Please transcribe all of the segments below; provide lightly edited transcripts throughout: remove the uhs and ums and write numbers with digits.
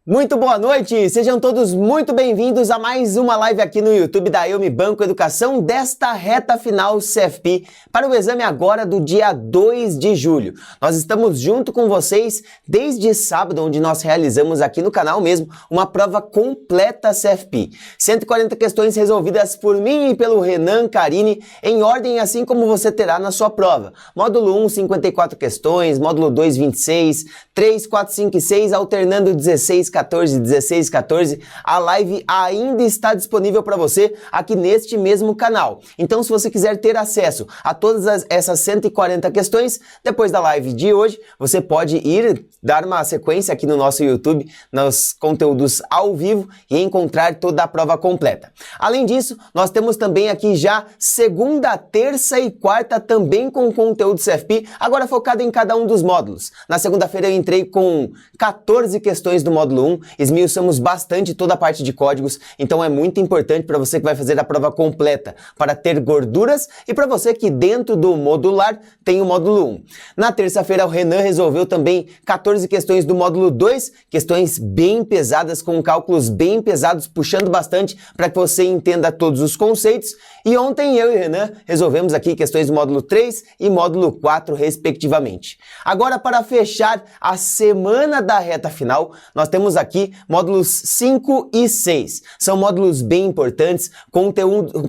Muito boa noite, sejam todos muito bem-vindos a mais uma live aqui no YouTube da Eu Me Banco Educação desta reta final CFP para o exame agora do dia 2 de julho. Nós estamos junto com vocês desde sábado, onde nós realizamos aqui no canal mesmo uma prova completa CFP. 140 questões resolvidas por mim e pelo Renan Carini em ordem assim como você terá na sua prova. Módulo 1, 54 questões, módulo 2, 26, 3, 4, 5 e 6, alternando 16, 14, 16, 14, a live ainda está disponível para você aqui neste mesmo canal. Então, se você quiser ter acesso a todas essas 140 questões, depois da live de hoje, você pode ir dar uma sequência aqui no nosso YouTube, nos conteúdos ao vivo e encontrar toda a prova completa. Além disso, nós temos também aqui já segunda, terça e quarta também com conteúdo CFP, agora focado em cada um dos módulos. Na segunda-feira eu entrei com 14 questões do módulo 1, esmiuçamos bastante toda a parte de códigos, então é muito importante para você que vai fazer a prova completa, para ter gorduras e para você que dentro do modular tem o módulo 1. Na terça-feira o Renan resolveu também 14 questões do módulo 2, questões bem pesadas, com cálculos bem pesados, puxando bastante para que você entenda todos os conceitos. E ontem eu e o Renan resolvemos aqui questões do módulo 3 e módulo 4, respectivamente. Agora, para fechar a semana da reta final, nós temos aqui módulos 5 e 6. São módulos bem importantes,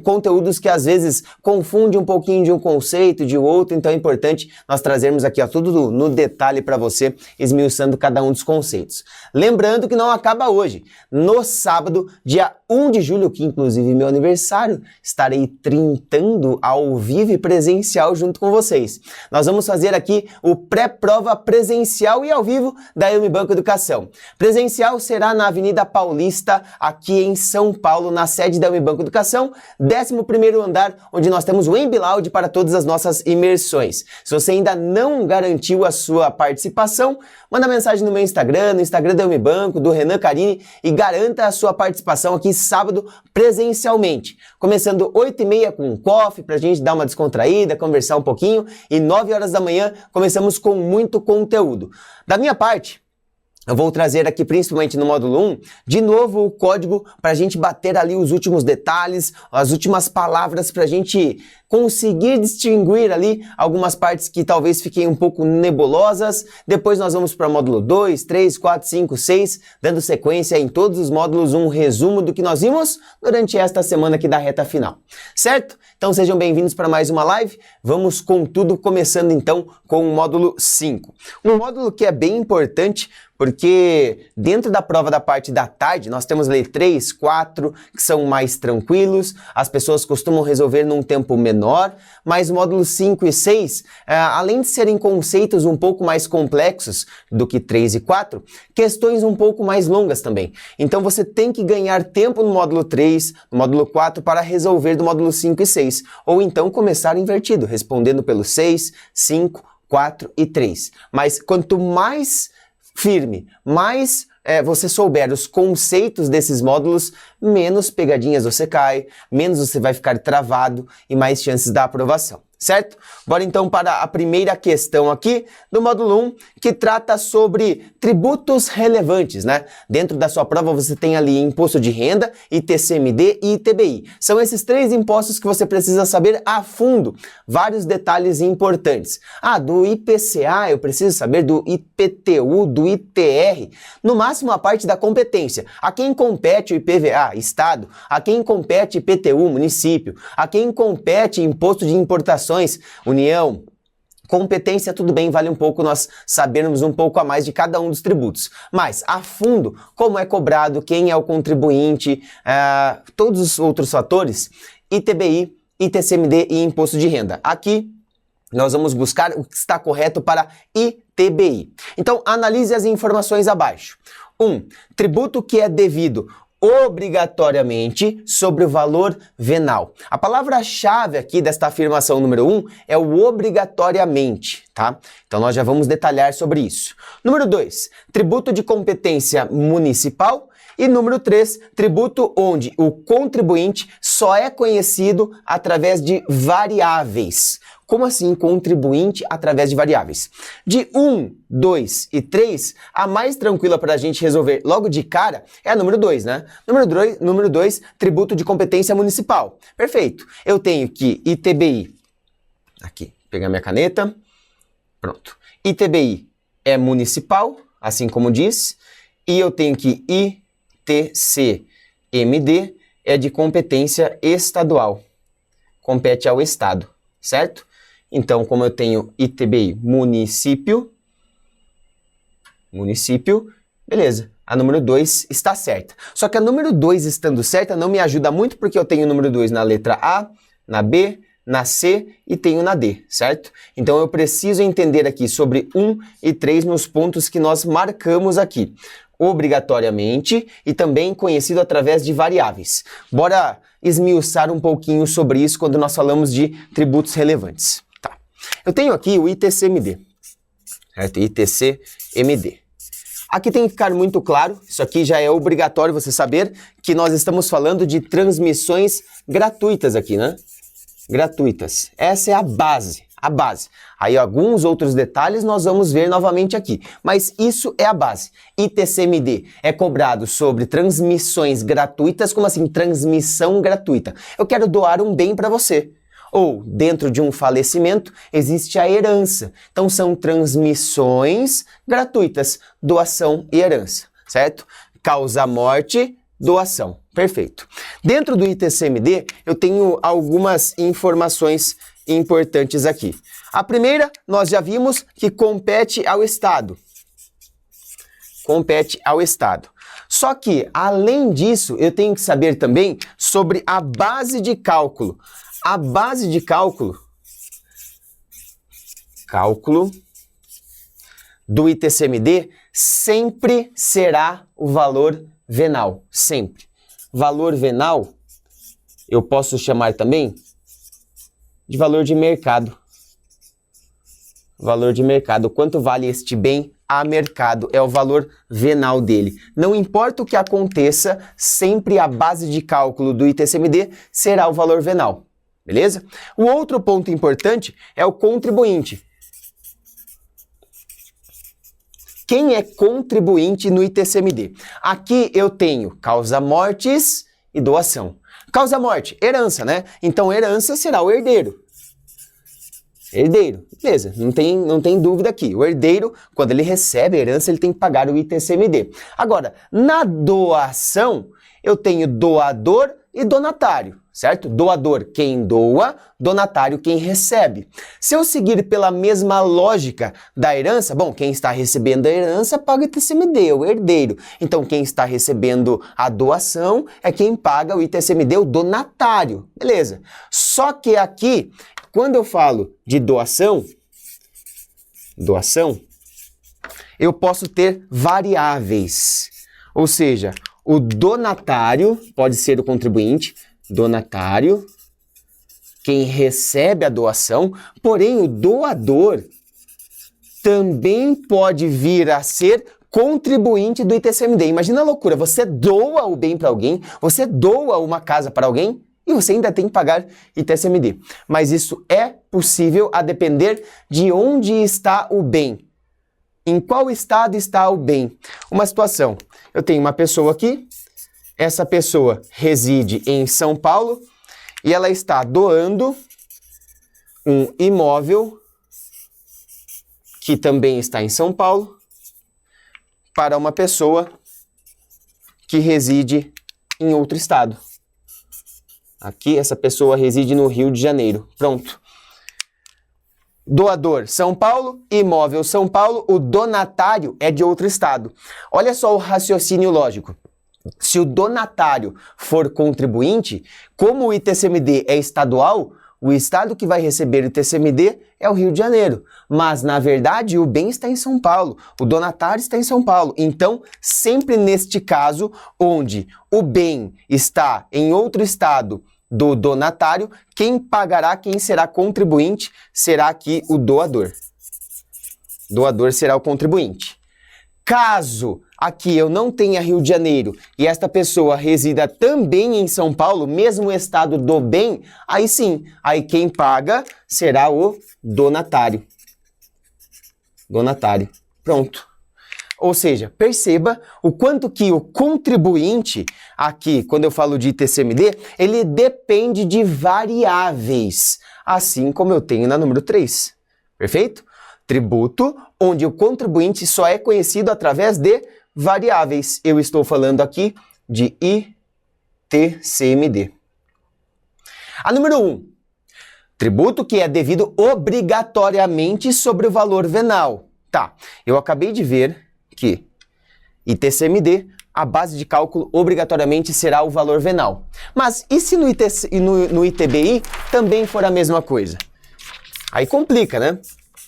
conteúdos que às vezes confundem um pouquinho de um conceito, de outro, então é importante nós trazermos aqui tudo no detalhe para você, esmiuçando cada um dos conceitos. Lembrando que não acaba hoje. No sábado, dia 1 de julho, que inclusive é meu aniversário, estarei trintando ao vivo e presencial junto com vocês. Nós vamos fazer aqui o pré-prova presencial e ao vivo da Eu Me Banco Educação. Presencial será na Avenida Paulista, aqui em São Paulo, na sede da Eu Me Banco Educação, 11º andar, onde nós temos o Embiloud para todas as nossas imersões. Se você ainda não garantiu a sua participação, manda mensagem no meu Instagram, no Instagram da Eu Me Banco, do Renan Carini, e garanta a sua participação aqui sábado presencialmente. Começando 8h30 com um coffee pra gente dar uma descontraída, conversar um pouquinho, e 9 horas da manhã começamos com muito conteúdo. Da minha parte, eu vou trazer aqui, principalmente no módulo 1, de novo o código para a gente bater ali os últimos detalhes, as últimas palavras para a gente conseguir distinguir ali algumas partes que talvez fiquem um pouco nebulosas. Depois nós vamos para o módulo 2, 3, 4, 5, 6, dando sequência em todos os módulos, um resumo do que nós vimos durante esta semana aqui da reta final. Certo? Então sejam bem-vindos para mais uma live. Vamos com tudo, começando então com o módulo 5. Um módulo que é bem importante, porque dentro da prova da parte da tarde, nós temos ali 3, 4, que são mais tranquilos, as pessoas costumam resolver num tempo menor, mas módulos 5 e 6, além de serem conceitos um pouco mais complexos do que 3 e 4, questões um pouco mais longas também. Então você tem que ganhar tempo no módulo 3, no módulo 4, para resolver do módulo 5 e 6, ou então começar invertido, respondendo pelo 6, 5, 4 e 3. Mas quanto mais firme, mais você souber os conceitos desses módulos, menos pegadinhas você cai, menos você vai ficar travado e mais chances da aprovação. Certo? Bora então para a primeira questão aqui do módulo 1, que trata sobre tributos relevantes, né? Dentro da sua prova você tem ali imposto de renda, ITCMD e ITBI. São esses 3 impostos que você precisa saber a fundo, vários detalhes importantes. Do IPCA eu preciso saber do IPTU, do ITR, no máximo a parte da competência. A quem compete o IPVA, Estado, a quem compete IPTU, município, a quem compete imposto de importação, União. Competência, tudo bem, vale um pouco nós sabermos um pouco a mais de cada um dos tributos. Mas, a fundo, como é cobrado, quem é o contribuinte, todos os outros fatores, ITBI, ITCMD e imposto de renda. Aqui, nós vamos buscar o que está correto para ITBI. Então, analise as informações abaixo. 1. Tributo que é devido obrigatoriamente sobre o valor venal. A palavra-chave aqui desta afirmação número 1 é o obrigatoriamente, tá? Então nós já vamos detalhar sobre isso. Número 2, tributo de competência municipal E número 3, tributo onde o contribuinte só é conhecido através de variáveis. Como assim contribuinte através de variáveis? De 1, 2 e 3, a mais tranquila para a gente resolver logo de cara é a número 2, né? Número 2, tributo de competência municipal. Perfeito. Eu tenho que ITBI, aqui, pegar minha caneta, pronto. ITBI é municipal, assim como diz, e eu tenho que ITCMD é de competência estadual, compete ao estado, certo? Então, como eu tenho ITBI município, beleza, a número 2 está certa. Só que a número 2 estando certa não me ajuda muito porque eu tenho o número 2 na letra A, na B, na C e tenho na D, certo? Então eu preciso entender aqui sobre 1 e 3 nos pontos que nós marcamos aqui, obrigatoriamente e também conhecido através de variáveis. Bora esmiuçar um pouquinho sobre isso quando nós falamos de tributos relevantes. Tá. Eu tenho aqui o ITCMD, certo? ITCMD. Aqui tem que ficar muito claro, isso aqui já é obrigatório você saber, que nós estamos falando de transmissões gratuitas aqui, né? Gratuitas. Essa é a base, a base. Aí alguns outros detalhes nós vamos ver novamente aqui, mas isso é a base. ITCMD é cobrado sobre transmissões gratuitas, como assim? Transmissão gratuita. Eu quero doar um bem para você. Ou, dentro de um falecimento, existe a herança. Então, são transmissões gratuitas, doação e herança, certo? Causa morte, doação. Perfeito. Dentro do ITCMD, eu tenho algumas informações importantes aqui. A primeira, nós já vimos que compete ao Estado. Compete ao Estado. Só que, além disso, eu tenho que saber também sobre a base de cálculo. A base de cálculo do ITCMD sempre será o valor venal, sempre. Valor venal, eu posso chamar também de valor de mercado. Valor de mercado, quanto vale este bem a mercado, é o valor venal dele. Não importa o que aconteça, sempre a base de cálculo do ITCMD será o valor venal. Beleza? O outro ponto importante é o contribuinte. Quem é contribuinte no ITCMD? Aqui eu tenho causa-mortes e doação. Causa-morte, herança, né? Então, herança será o herdeiro. Herdeiro, beleza, não tem dúvida aqui. O herdeiro, quando ele recebe a herança, ele tem que pagar o ITCMD. Agora, na doação, eu tenho doador e donatário, certo? Doador, quem doa, donatário, quem recebe. Se eu seguir pela mesma lógica da herança, bom, quem está recebendo a herança paga o ITCMD, o herdeiro. Então, quem está recebendo a doação é quem paga o ITCMD, o donatário. Beleza. Só que aqui, quando eu falo de doação, eu posso ter variáveis. Ou seja, o donatário pode ser o contribuinte, donatário, quem recebe a doação, porém o doador também pode vir a ser contribuinte do ITCMD. Imagina a loucura, você doa o bem para alguém, você doa uma casa para alguém e você ainda tem que pagar ITCMD. Mas isso é possível a depender de onde está o bem. Em qual estado está o bem? Uma situação, eu tenho uma pessoa aqui, essa pessoa reside em São Paulo e ela está doando um imóvel que também está em São Paulo para uma pessoa que reside em outro estado. Aqui essa pessoa reside no Rio de Janeiro. Pronto. Doador São Paulo, imóvel São Paulo, o donatário é de outro estado. Olha só o raciocínio lógico. Se o donatário for contribuinte, como o ITCMD é estadual, o estado que vai receber o ITCMD é o Rio de Janeiro. Mas, na verdade, o bem está em São Paulo, o donatário está em São Paulo. Então, sempre neste caso, onde o bem está em outro estado do donatário, quem pagará, quem será contribuinte, será aqui o doador. Doador será o contribuinte. Caso aqui eu não tenha Rio de Janeiro e esta pessoa resida também em São Paulo, mesmo estado do bem, aí sim, aí quem paga será o donatário. Donatário. Pronto. Ou seja, perceba o quanto que o contribuinte, aqui, quando eu falo de ITCMD, ele depende de variáveis, assim como eu tenho na número 3. Perfeito? Tributo, onde o contribuinte só é conhecido através de variáveis. Eu estou falando aqui de ITCMD. A número 1. Tributo que é devido obrigatoriamente sobre o valor venal. Tá, eu acabei de ver que ITCMD, a base de cálculo obrigatoriamente será o valor venal. Mas e se no ITBI também for a mesma coisa? Aí complica, né?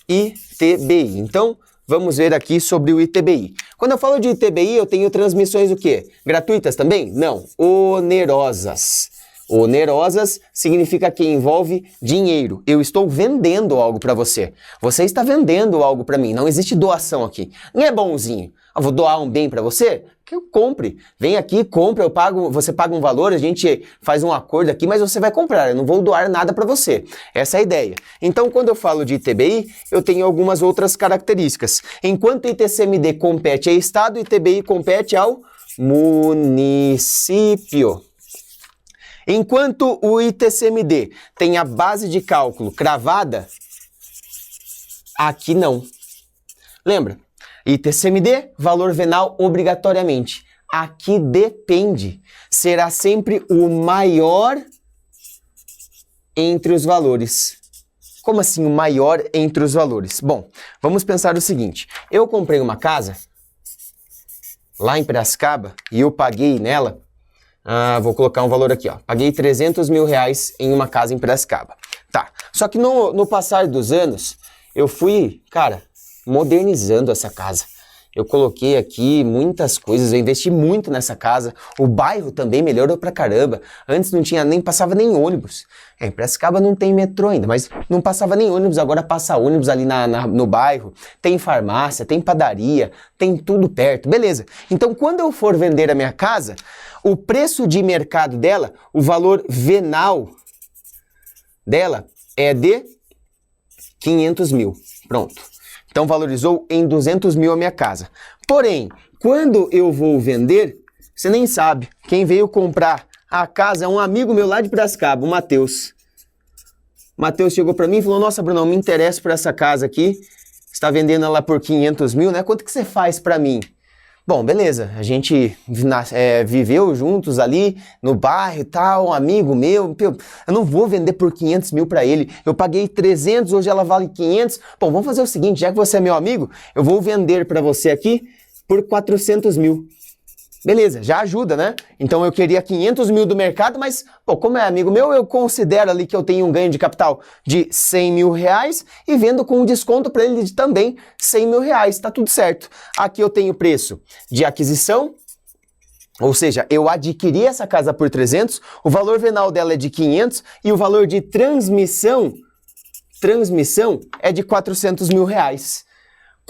ITBI. Então, vamos ver aqui sobre o ITBI. Quando eu falo de ITBI, eu tenho transmissões o quê? Gratuitas também? Não, onerosas. Onerosas significa que envolve dinheiro. Eu estou vendendo algo para você. Você está vendendo algo para mim. Não existe doação aqui. Não é bonzinho. Eu vou doar um bem para você? Que eu compre. Vem aqui, compra, eu pago, você paga um valor, a gente faz um acordo aqui, mas você vai comprar. Eu não vou doar nada para você. Essa é a ideia. Então, quando eu falo de ITBI, eu tenho algumas outras características. Enquanto ITCMD compete ao Estado, ITBI compete ao município. Enquanto o ITCMD tem a base de cálculo cravada, aqui não. Lembra? ITCMD, valor venal obrigatoriamente. Aqui depende. Será sempre o maior entre os valores. Como assim o maior entre os valores? Bom, vamos pensar o seguinte. Eu comprei uma casa lá em Piracicaba e eu paguei nela, vou colocar um valor aqui, ó. Paguei 300 mil reais em uma casa em Piracicaba. Tá, só que no passar dos anos, eu fui, cara, modernizando essa casa. Eu coloquei aqui muitas coisas, eu investi muito nessa casa. O bairro também melhorou pra caramba. Antes não tinha passava nem ônibus. Em Piracicaba não tem metrô ainda, mas não passava nem ônibus, agora passa ônibus ali no bairro. Tem farmácia, tem padaria, tem tudo perto. Beleza. Então quando eu for vender a minha casa, o preço de mercado dela, o valor venal dela é de 500 mil. Pronto. Então valorizou em 200 mil a minha casa. Porém, quando eu vou vender, você nem sabe. Quem veio comprar a casa é um amigo meu lá de Piracicaba, o Matheus. O Matheus chegou para mim e falou, nossa, Bruno, me interessa por essa casa aqui. Você está vendendo ela por 500 mil, né? Quanto que você faz para mim? Bom, beleza, a gente viveu juntos ali no bairro e tal, um amigo meu, eu não vou vender por 500 mil para ele, eu paguei 300, hoje ela vale 500, bom, vamos fazer o seguinte, já que você é meu amigo, eu vou vender para você aqui por 400 mil. Beleza, já ajuda, né? Então eu queria 500 mil do mercado, mas, pô, como é amigo meu, eu considero ali que eu tenho um ganho de capital de 100 mil reais e vendo com um desconto para ele de também 100 mil reais, tá tudo certo. Aqui eu tenho preço de aquisição, ou seja, eu adquiri essa casa por 300, o valor venal dela é de 500 e o valor de transmissão é de 400 mil reais.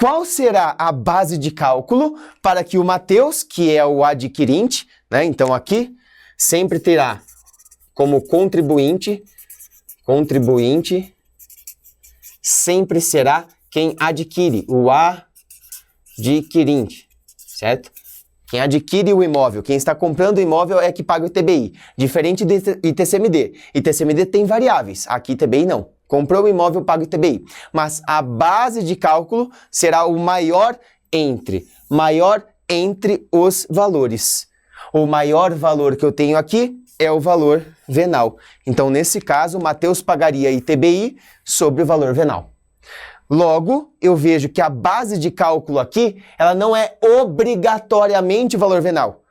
Qual será a base de cálculo para que o Matheus, que é o adquirente, né? Então aqui sempre terá como contribuinte sempre será quem adquire, o adquirente, certo? Quem adquire o imóvel, quem está comprando o imóvel é que paga o ITBI, diferente do ITCMD. ITCMD tem variáveis, aqui ITBI não. Comprou o imóvel, paga o ITBI. Mas a base de cálculo será o maior entre os valores. O maior valor que eu tenho aqui é o valor venal. Então, nesse caso, o Matheus pagaria ITBI sobre o valor venal. Logo, eu vejo que a base de cálculo aqui, ela não é obrigatoriamente o valor venal.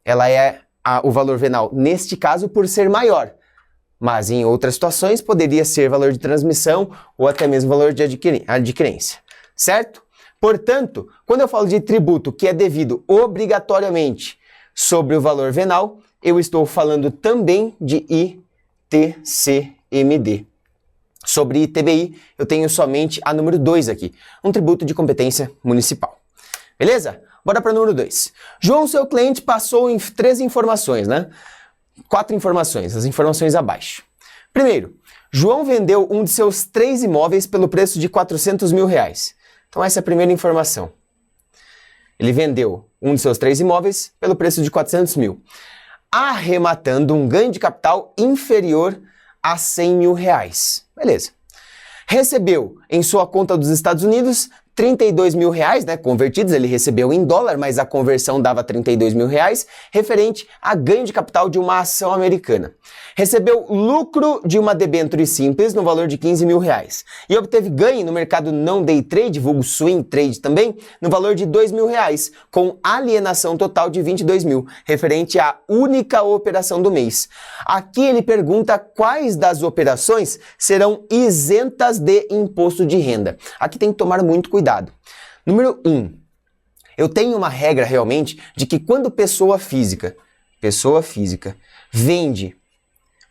Ela é o valor venal, neste caso, por ser maior. Mas em outras situações poderia ser valor de transmissão ou até mesmo valor de adquirência, certo? Portanto, quando eu falo de tributo que é devido obrigatoriamente sobre o valor venal, eu estou falando também de ITCMD. Sobre ITBI, eu tenho somente a número 2 aqui, um tributo de competência municipal. Beleza? Bora para o número 2. João, seu cliente, passou em 3 informações, né? 4 informações, as informações abaixo. Primeiro, João vendeu um de seus 3 imóveis pelo preço de R$400 mil. Então essa é a primeira informação. Ele vendeu um de seus 3 imóveis pelo preço de 400 mil, arrematando um ganho de capital inferior a R$100 mil. Beleza. Recebeu em sua conta dos Estados Unidos R$32 mil, né, convertidos, ele recebeu em dólar, mas a conversão dava R$32 mil, referente a ganho de capital de uma ação americana. Recebeu lucro de uma debênture simples no valor de R$15 mil e obteve ganho no mercado não day trade, vulgo swing trade também, no valor de R$2 mil, com alienação total de R$22 mil, referente à única operação do mês. Aqui ele pergunta quais das operações serão isentas de imposto de renda. Aqui tem que tomar muito cuidado. Número 1. Eu tenho uma regra realmente de que quando pessoa física vende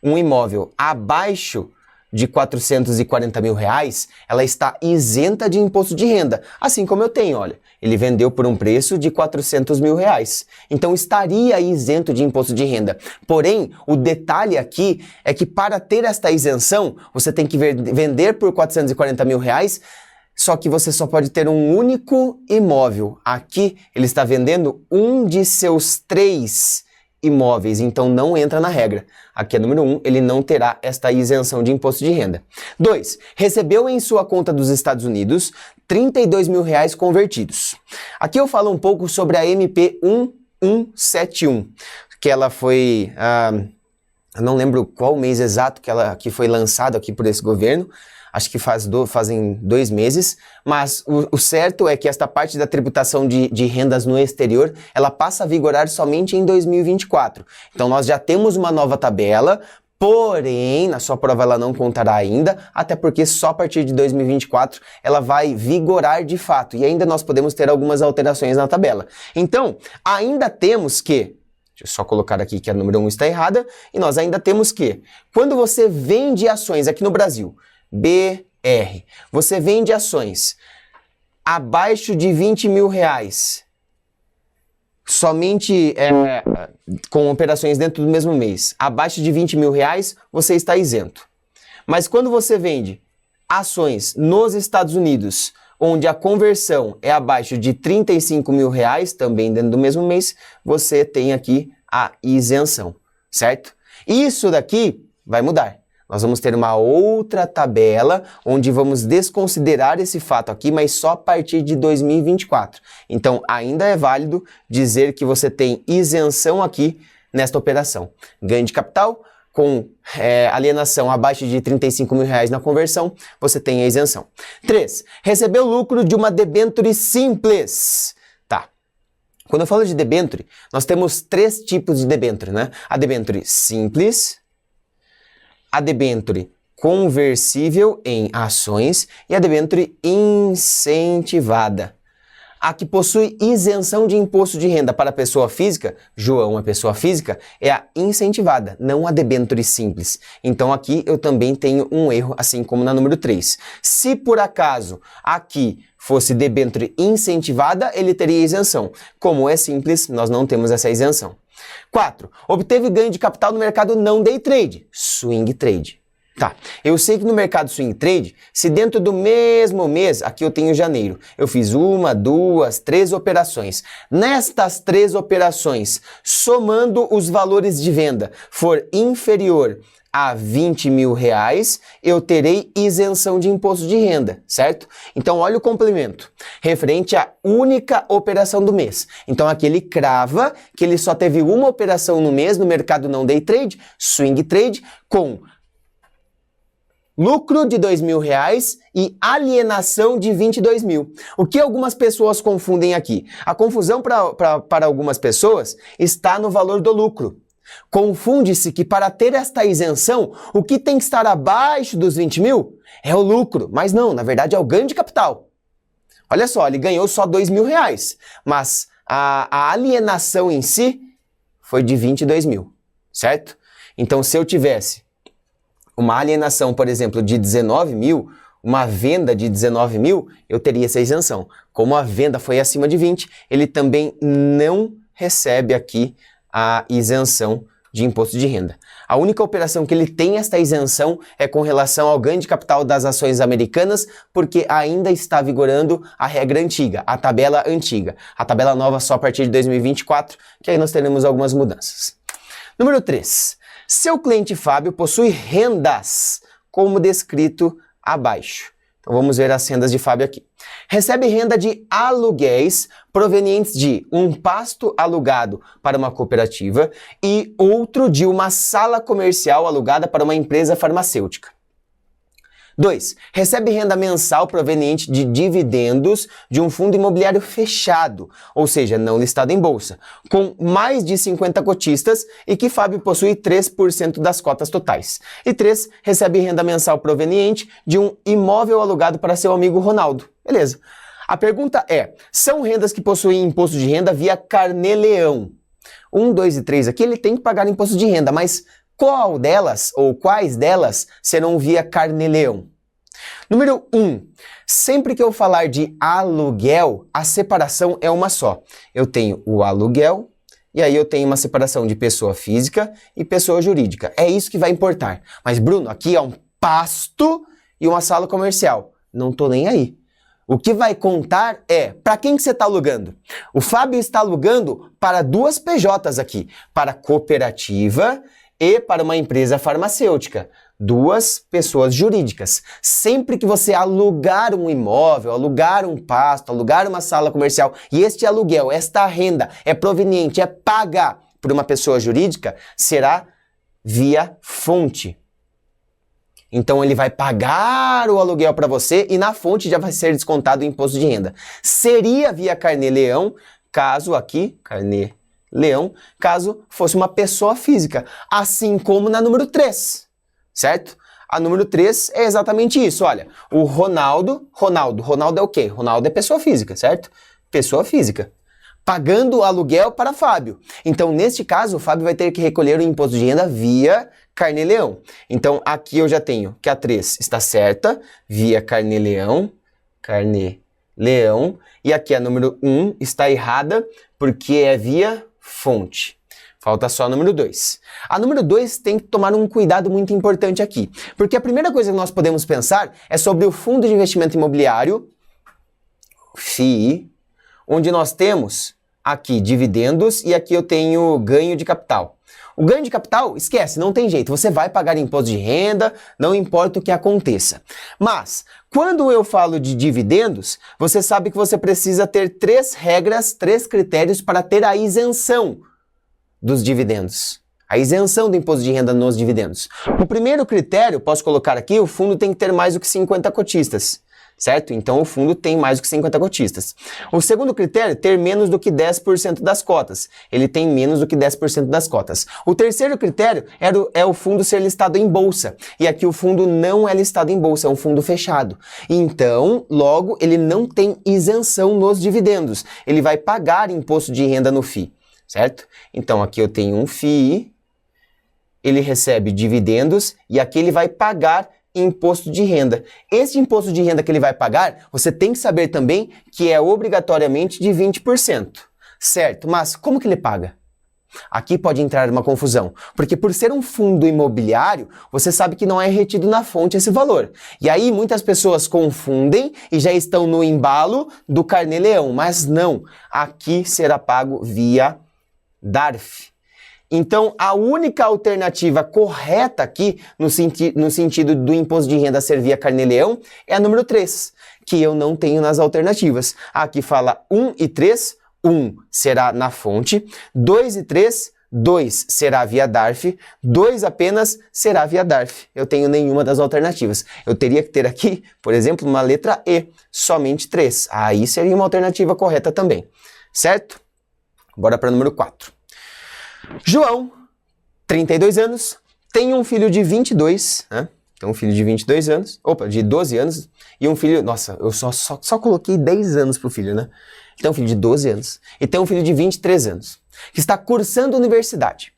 um imóvel abaixo de R$440 mil, ela está isenta de imposto de renda. Assim como eu tenho, olha, ele vendeu por um preço de R$400 mil. Então estaria isento de imposto de renda. Porém, o detalhe aqui é que para ter esta isenção, você tem que vender por R$440 mil, só que você só pode ter um único imóvel. Aqui ele está vendendo um de seus 3 imóveis, então não entra na regra. Aqui é número 1, ele não terá esta isenção de imposto de renda. 2. Recebeu em sua conta dos Estados Unidos R$32 mil convertidos. Aqui eu falo um pouco sobre a MP 1171, que ela foi... eu não lembro qual mês exato que foi lançado aqui por esse governo. Acho que fazem 2 meses, mas o certo é que esta parte da tributação de rendas no exterior, ela passa a vigorar somente em 2024. Então nós já temos uma nova tabela, porém, na sua prova ela não contará ainda, até porque só a partir de 2024 ela vai vigorar de fato, e ainda nós podemos ter algumas alterações na tabela. Então, ainda temos que... Deixa eu só colocar aqui que a número 1 está errada, e nós ainda temos que, quando você vende ações aqui no Brasil, BR, você vende ações abaixo de R$20 mil, somente com operações dentro do mesmo mês, abaixo de R$20 mil, você está isento. Mas quando você vende ações nos Estados Unidos, onde a conversão é abaixo de R$35 mil, também dentro do mesmo mês, você tem aqui a isenção, certo? Isso daqui vai mudar. Nós vamos ter uma outra tabela onde vamos desconsiderar esse fato aqui, mas só a partir de 2024. Então, ainda é válido dizer que você tem isenção aqui nesta operação. Ganho de capital com alienação abaixo de R$35 mil na conversão, você tem a isenção. 3. Recebeu lucro de uma debênture simples. Tá. Quando eu falo de debênture, nós temos 3 tipos de debênture, né? A debênture simples, a debênture conversível em ações e a debênture incentivada. A que possui isenção de imposto de renda para a pessoa física, João, a pessoa física, é a incentivada, não a debênture simples. Então aqui eu também tenho um erro, assim como na número 3. Se por acaso aqui fosse debênture incentivada, ele teria isenção. Como é simples, nós não temos essa isenção. 4. Obteve ganho de capital no mercado não day trade, swing trade. Tá, eu sei que no mercado swing trade, se dentro do mesmo mês, aqui eu tenho janeiro, eu fiz 1, 2, 3 operações. Nestas 3 operações, somando os valores de venda, for inferior a R$20 mil, eu terei isenção de imposto de renda, certo? Então olha o complemento, referente à única operação do mês. Então aqui ele crava que ele só teve uma operação no mês no mercado não day trade, swing trade, com lucro de R$2 mil e alienação de R$22 mil. O que algumas pessoas confundem aqui? A confusão para algumas pessoas está no valor do lucro. Confunde-se que para ter esta isenção, o que tem que estar abaixo dos 20 mil é o lucro, mas não, na verdade é o ganho de capital. Olha só, ele ganhou só R$2 mil, mas a alienação em si foi de 22 mil, certo? Então se eu tivesse uma alienação, por exemplo, de 19 mil, uma venda de 19 mil, eu teria essa isenção. como a venda foi acima de 20, ele também não recebe aqui a isenção de imposto de renda. A única operação que ele tem esta isenção é com relação ao ganho de capital das ações americanas, porque ainda está vigorando a regra antiga, a tabela antiga. A tabela nova só a partir de 2024, que aí nós teremos algumas mudanças. Número 3. Seu cliente Fábio possui rendas, como descrito abaixo. Então vamos ver as rendas de Fábio aqui. Recebe renda de aluguéis provenientes de um pasto alugado para uma cooperativa e outro de uma sala comercial alugada para uma empresa farmacêutica. 2. Recebe renda mensal proveniente de dividendos de um fundo imobiliário fechado, ou seja, não listado em bolsa, com mais de 50 cotistas e que Fábio possui 3% das cotas totais. E 3. Recebe renda mensal proveniente de um imóvel alugado para seu amigo Ronaldo. Beleza. A pergunta é, são rendas que possuem imposto de renda via carnê-leão? 1, 2 e 3 aqui ele tem que pagar imposto de renda, mas qual delas ou quais delas serão via carnê-leão? Número 1. Sempre que eu falar de aluguel, a separação é uma só. Eu tenho o aluguel e aí eu tenho uma separação de pessoa física e pessoa jurídica. É isso que vai importar. Mas Bruno, aqui é um pasto e uma sala comercial. Não tô nem aí. O que vai contar é para quem que você está alugando. O Fábio está alugando para duas PJs aqui, para a cooperativa e para uma empresa farmacêutica, duas pessoas jurídicas. Sempre que você alugar um imóvel, alugar um pasto, alugar uma sala comercial e este aluguel, esta renda é proveniente, é paga por uma pessoa jurídica, será via fonte. Então ele vai pagar o aluguel para você e na fonte já vai ser descontado o imposto de renda. Seria via carnê-leão, caso aqui, carnê-leão, caso fosse uma pessoa física, assim como na número 3, certo? A número 3 é exatamente isso, olha, o Ronaldo é o quê? Ronaldo é pessoa física, certo? Pessoa física, pagando o aluguel para Fábio. Então, neste caso, o Fábio vai ter que recolher o imposto de renda via carnê-leão. Então, aqui eu já tenho que a 3 está certa, via carnê-leão, e aqui a número 1 está errada, porque é via fonte. Falta só a número 2. A número 2 tem que tomar um cuidado muito importante aqui, porque a primeira coisa que nós podemos pensar é sobre o fundo de investimento imobiliário, FII, onde nós temos aqui dividendos e aqui eu tenho ganho de capital. O ganho de capital, esquece, não tem jeito, você vai pagar imposto de renda, não importa o que aconteça. Mas, quando eu falo de dividendos, você sabe que você precisa ter 3 regras, 3 critérios para ter a isenção dos dividendos. A isenção do imposto de renda nos dividendos. O primeiro critério, posso colocar aqui, o fundo tem que ter mais do que 50 cotistas. Certo? Então o fundo tem mais do que 50 cotistas. O segundo critério, ter menos do que 10% das cotas. Ele tem menos do que 10% das cotas. O terceiro critério é o fundo ser listado em bolsa. E aqui o fundo não é listado em bolsa, é um fundo fechado. Então, logo, ele não tem isenção nos dividendos. Ele vai pagar imposto de renda no FII. Certo? Então aqui eu tenho um FII, ele recebe dividendos e aqui ele vai pagar imposto de renda. Esse imposto de renda que ele vai pagar, você tem que saber também que é obrigatoriamente de 20%, certo? Mas como que ele paga? Aqui pode entrar uma confusão, porque por ser um fundo imobiliário, você sabe que não é retido na fonte esse valor. E aí muitas pessoas confundem e já estão no embalo do carnê-leão, mas não, aqui será pago via DARF. Então, a única alternativa correta aqui, no sentido do imposto de renda ser via carnê-leão, é a número 3, que eu não tenho nas alternativas. Aqui fala 1 e 3, 1 será na fonte, 2 e 3, 2 será via DARF, 2 apenas será via DARF. Eu tenho nenhuma das alternativas. Eu teria que ter aqui, por exemplo, uma letra E, somente 3. Aí seria uma alternativa correta também, certo? Bora para o número 4. João, 32 anos, tem um filho de 22, né? Tem um filho de 22 anos, de 12 anos, e um filho, nossa, eu só coloquei 10 anos pro filho, né? Tem um filho de 12 anos e tem um filho de 23 anos, que está cursando universidade.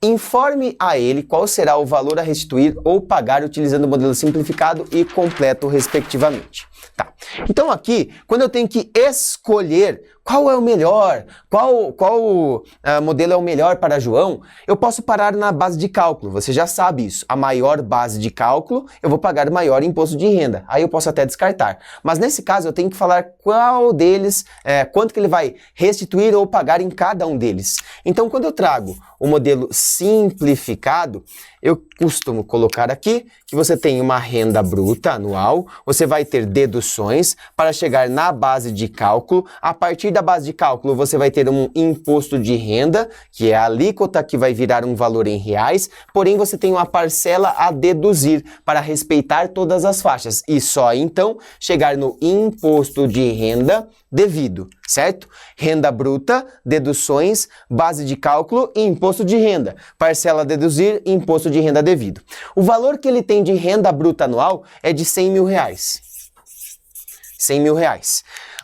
Informe a ele qual será o valor a restituir ou pagar utilizando o modelo simplificado e completo, respectivamente. Tá. Então aqui, quando eu tenho que escolher qual é o melhor, qual modelo é o melhor para João, eu posso parar na base de cálculo, você já sabe isso. A maior base de cálculo, eu vou pagar maior imposto de renda. Aí eu posso até descartar. Mas nesse caso eu tenho que falar qual deles, quanto que ele vai restituir ou pagar em cada um deles. Então quando eu trago o modelo simplificado, eu costumo colocar aqui que você tem uma renda bruta anual, você vai ter deduções para chegar na base de cálculo. A partir da base de cálculo, você vai ter um imposto de renda, que é a alíquota que vai virar um valor em reais, porém você tem uma parcela a deduzir para respeitar todas as faixas e só então chegar no imposto de renda devido, certo? Renda bruta, deduções, base de cálculo e imposto de renda. Parcela a deduzir, imposto de renda devido. O valor que ele tem de renda bruta anual é de R$100 mil. R$100 mil.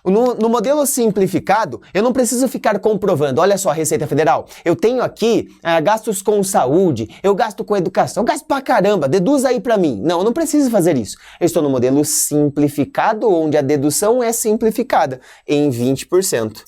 No modelo simplificado, eu não preciso ficar comprovando, olha só, Receita Federal, eu tenho aqui gastos com saúde, eu gasto com educação, eu gasto pra caramba, deduz aí pra mim. Não, eu não preciso fazer isso. Eu estou no modelo simplificado, onde a dedução é simplificada em 20%.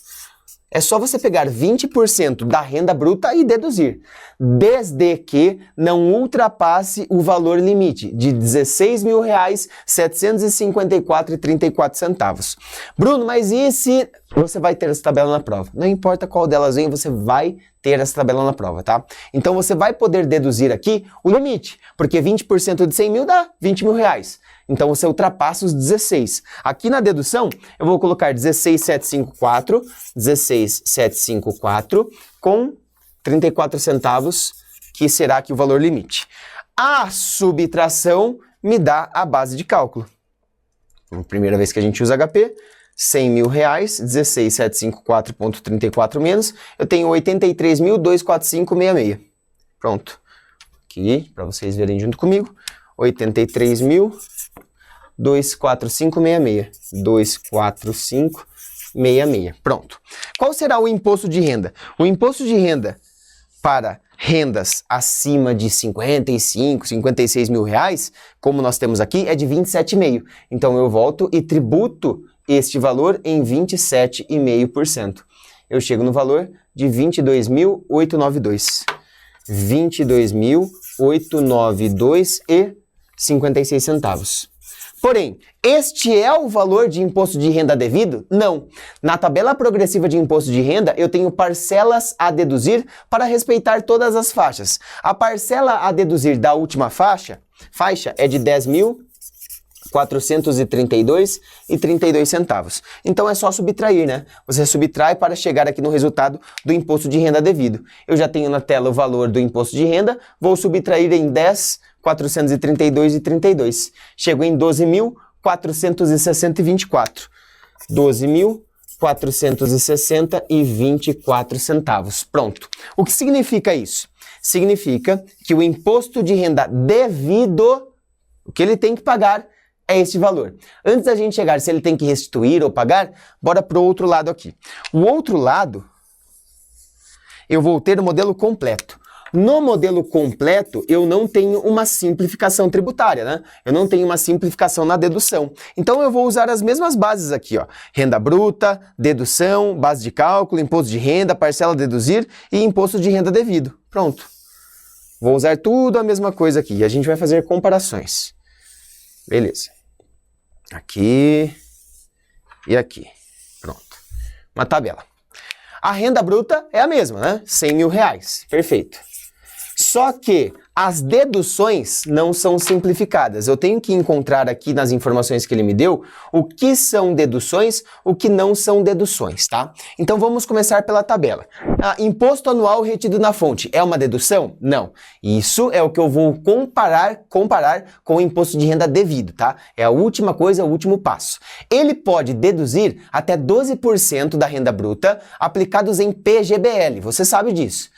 É só você pegar 20% da renda bruta e deduzir, desde que não ultrapasse o valor limite de R$16.754,34. Bruno, mas e se você vai ter essa tabela na prova? Não importa qual delas vem, você vai ter essa tabela na prova, tá? Então você vai poder deduzir aqui o limite, porque 20% de 100 mil dá R$20 mil. Então você ultrapassa os 16. Aqui na dedução, eu vou colocar 16.754 com 34 centavos, que será aqui o valor limite. A subtração me dá a base de cálculo. Primeira vez que a gente usa HP, R$100 mil, 16.754,34 menos, eu tenho 83.245,66. Pronto. Aqui, para vocês verem junto comigo, 83.245,66. 245,66. Pronto. Qual será o imposto de renda? O imposto de renda para rendas acima de 55, 56 mil reais, como nós temos aqui, é de 27,5. Então eu volto e tributo este valor em 27,5%. Eu chego no valor de 22.892. 22.892,56 centavos. Porém, este é o valor de imposto de renda devido? Não. Na tabela progressiva de imposto de renda, eu tenho parcelas a deduzir para respeitar todas as faixas. A parcela a deduzir da última faixa é de 10.432,32 centavos. Então é só subtrair, né? Você subtrai para chegar aqui no resultado do imposto de renda devido. Eu já tenho na tela o valor do imposto de renda, vou subtrair em 10.432,32. Chego em 12.460,24. 12.460,24 centavos. Pronto. O que significa isso? Significa que o imposto de renda devido, o que ele tem que pagar, é este valor. Antes da gente chegar se ele tem que restituir ou pagar, bora para o outro lado aqui. O outro lado, eu vou ter o modelo completo. No modelo completo, eu não tenho uma simplificação tributária, né? Eu não tenho uma simplificação na dedução. Então eu vou usar as mesmas bases aqui, ó. Renda bruta, dedução, base de cálculo, imposto de renda, parcela a deduzir e imposto de renda devido. Pronto. Vou usar tudo a mesma coisa aqui e a gente vai fazer comparações. Beleza. Aqui e aqui. Pronto. Uma tabela. A renda bruta é a mesma, né? R$100 mil. Perfeito. Só que as deduções não são simplificadas. Eu tenho que encontrar aqui nas informações que ele me deu o que são deduções, o que não são deduções, tá? Então vamos começar pela tabela. Imposto anual retido na fonte é uma dedução? Não. Isso é o que eu vou comparar com o imposto de renda devido, tá? É a última coisa, o último passo. Ele pode deduzir até 12% da renda bruta aplicados em PGBL. Você sabe disso.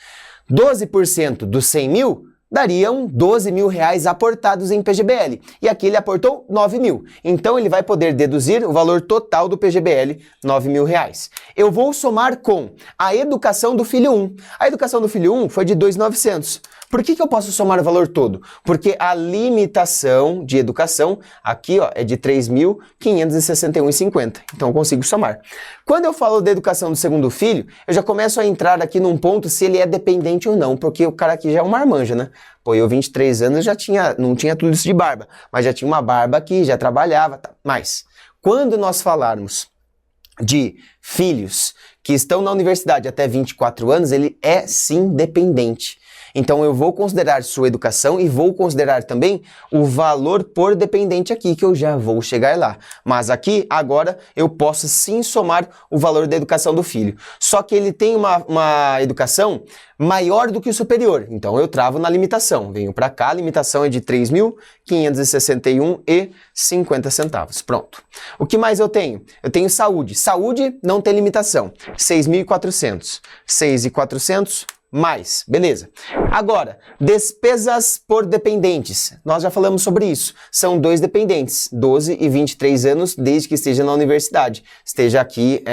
12% dos 100 mil dariam 12 mil reais aportados em PGBL. E aqui ele aportou 9 mil. Então ele vai poder deduzir o valor total do PGBL, 9 mil reais. Eu vou somar com a educação do filho 1. A educação do filho 1 foi de 2.900. Por que eu posso somar o valor todo? Porque a limitação de educação aqui ó, é de 3.561,50. Então eu consigo somar. Quando eu falo da educação do segundo filho, eu já começo a entrar aqui num ponto se ele é dependente ou não, porque o cara aqui já é um marmanja, né? Pô, eu 23 anos já não tinha tudo isso de barba, mas já tinha uma barba aqui, já trabalhava, tá? Mas quando nós falarmos de filhos que estão na universidade até 24 anos, ele é sim dependente. Então eu vou considerar sua educação e vou considerar também o valor por dependente aqui, que eu já vou chegar lá. Mas aqui, agora, eu posso sim somar o valor da educação do filho. Só que ele tem uma educação maior do que o superior. Então eu travo na limitação. Venho para cá, a limitação é de 3.561,50. Pronto. O que mais eu tenho? Eu tenho saúde. Saúde não tem limitação. 6.400. 6.400 mais, beleza. Agora, despesas por dependentes. Nós já falamos sobre isso. São dois dependentes, 12 e 23 anos, desde que esteja na universidade, esteja aqui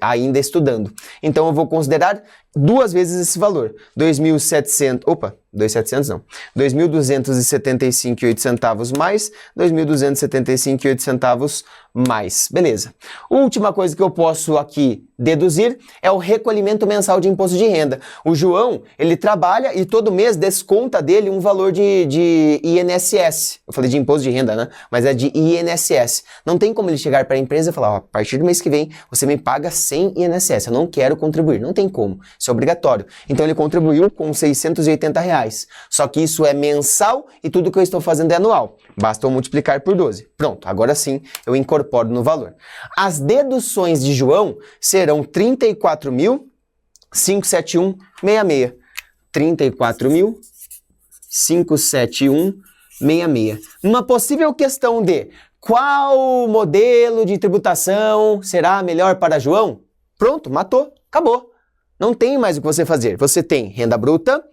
ainda estudando. Então eu vou considerar duas vezes esse valor, 2.700, opa, 2.700 não, 2.275,08 mais 2.275,08 mais, beleza. Última coisa que eu posso aqui deduzir é o recolhimento mensal de imposto de renda. O João, ele trabalha e todo mês desconta dele um valor de INSS. Eu falei de imposto de renda, né? Mas é de INSS. Não tem como ele chegar para a empresa e falar, ó, a partir do mês que vem você me paga sem INSS, eu não quero contribuir. Não tem como, isso é obrigatório. Então ele contribuiu com R$680. Só que isso é mensal e tudo que eu estou fazendo é anual. Basta eu multiplicar por 12. Pronto, agora sim eu incorporo no valor. As deduções de João serão 34.571,66. 34.571,66. Numa possível questão de qual modelo de tributação será melhor para João? Pronto, matou, acabou. Não tem mais o que você fazer. Você tem renda bruta,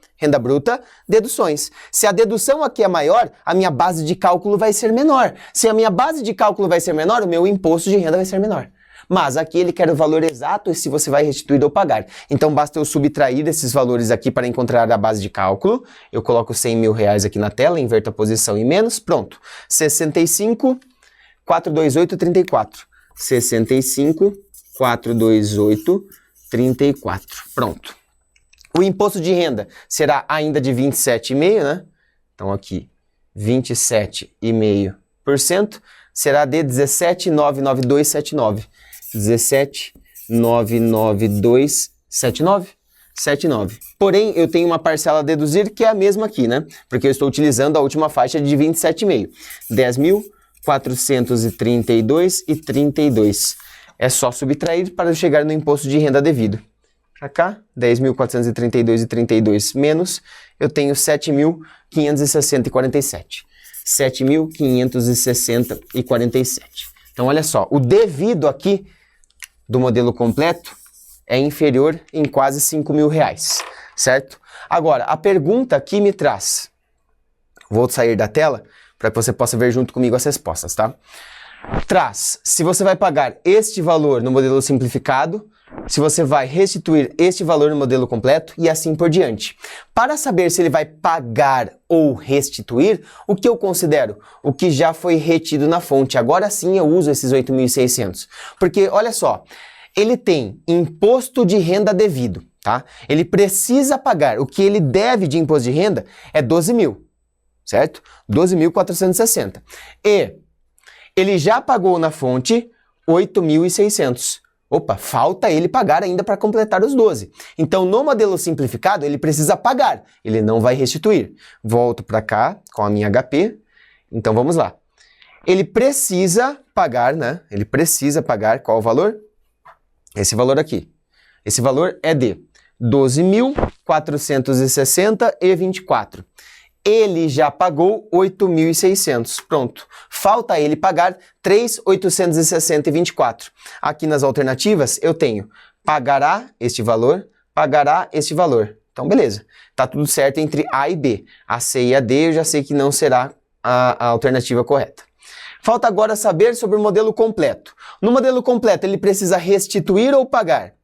deduções. Se a dedução aqui é maior, a minha base de cálculo vai ser menor. Se a minha base de cálculo vai ser menor, o meu imposto de renda vai ser menor. Mas aqui ele quer o valor exato e se você vai restituir ou pagar. Então basta eu subtrair esses valores aqui para encontrar a base de cálculo. Eu coloco 100 mil reais aqui na tela, inverto a posição em menos, pronto. 65.428,34. 65.428,34. Pronto. O imposto de renda será ainda de 27,5%, né? Então aqui, 27,5%, será de 17.992,79. 17.992,79. Porém, eu tenho uma parcela a deduzir que é a mesma aqui, né? Porque eu estou utilizando a última faixa de 27,5. 10.432,32. É só subtrair para chegar no imposto de renda devido. Para cá, 10.432,32 menos, eu tenho 7.560,47. 7.560,47. Então, olha só, o devido aqui do modelo completo é inferior em quase 5 mil reais, certo? Agora, a pergunta aqui me traz, vou sair da tela para que você possa ver junto comigo as respostas, tá? Traz se você vai pagar este valor no modelo simplificado, se você vai restituir este valor no modelo completo e assim por diante. Para saber se ele vai pagar ou restituir, o que eu considero? O que já foi retido na fonte. Agora sim eu uso esses 8.600. Porque, olha só, ele tem imposto de renda devido, tá? Ele precisa pagar. O que ele deve de imposto de renda é 12 mil, certo? 12.460. E ele já pagou na fonte 8.600. Opa, falta ele pagar ainda para completar os 12. Então, no modelo simplificado, ele precisa pagar. Ele não vai restituir. Volto para cá com a minha HP. Então, vamos lá. Ele precisa pagar, né? Ele precisa pagar qual o valor? Esse valor aqui. Esse valor é de 12.460,24. Ele já pagou 8.600. Pronto. Falta ele pagar 3.860,24. Aqui nas alternativas eu tenho pagará este valor, Então, beleza. Tá tudo certo entre A e B. A C e a D eu já sei que não será a alternativa correta. Falta agora saber sobre o modelo completo. No modelo completo, ele precisa restituir ou pagar?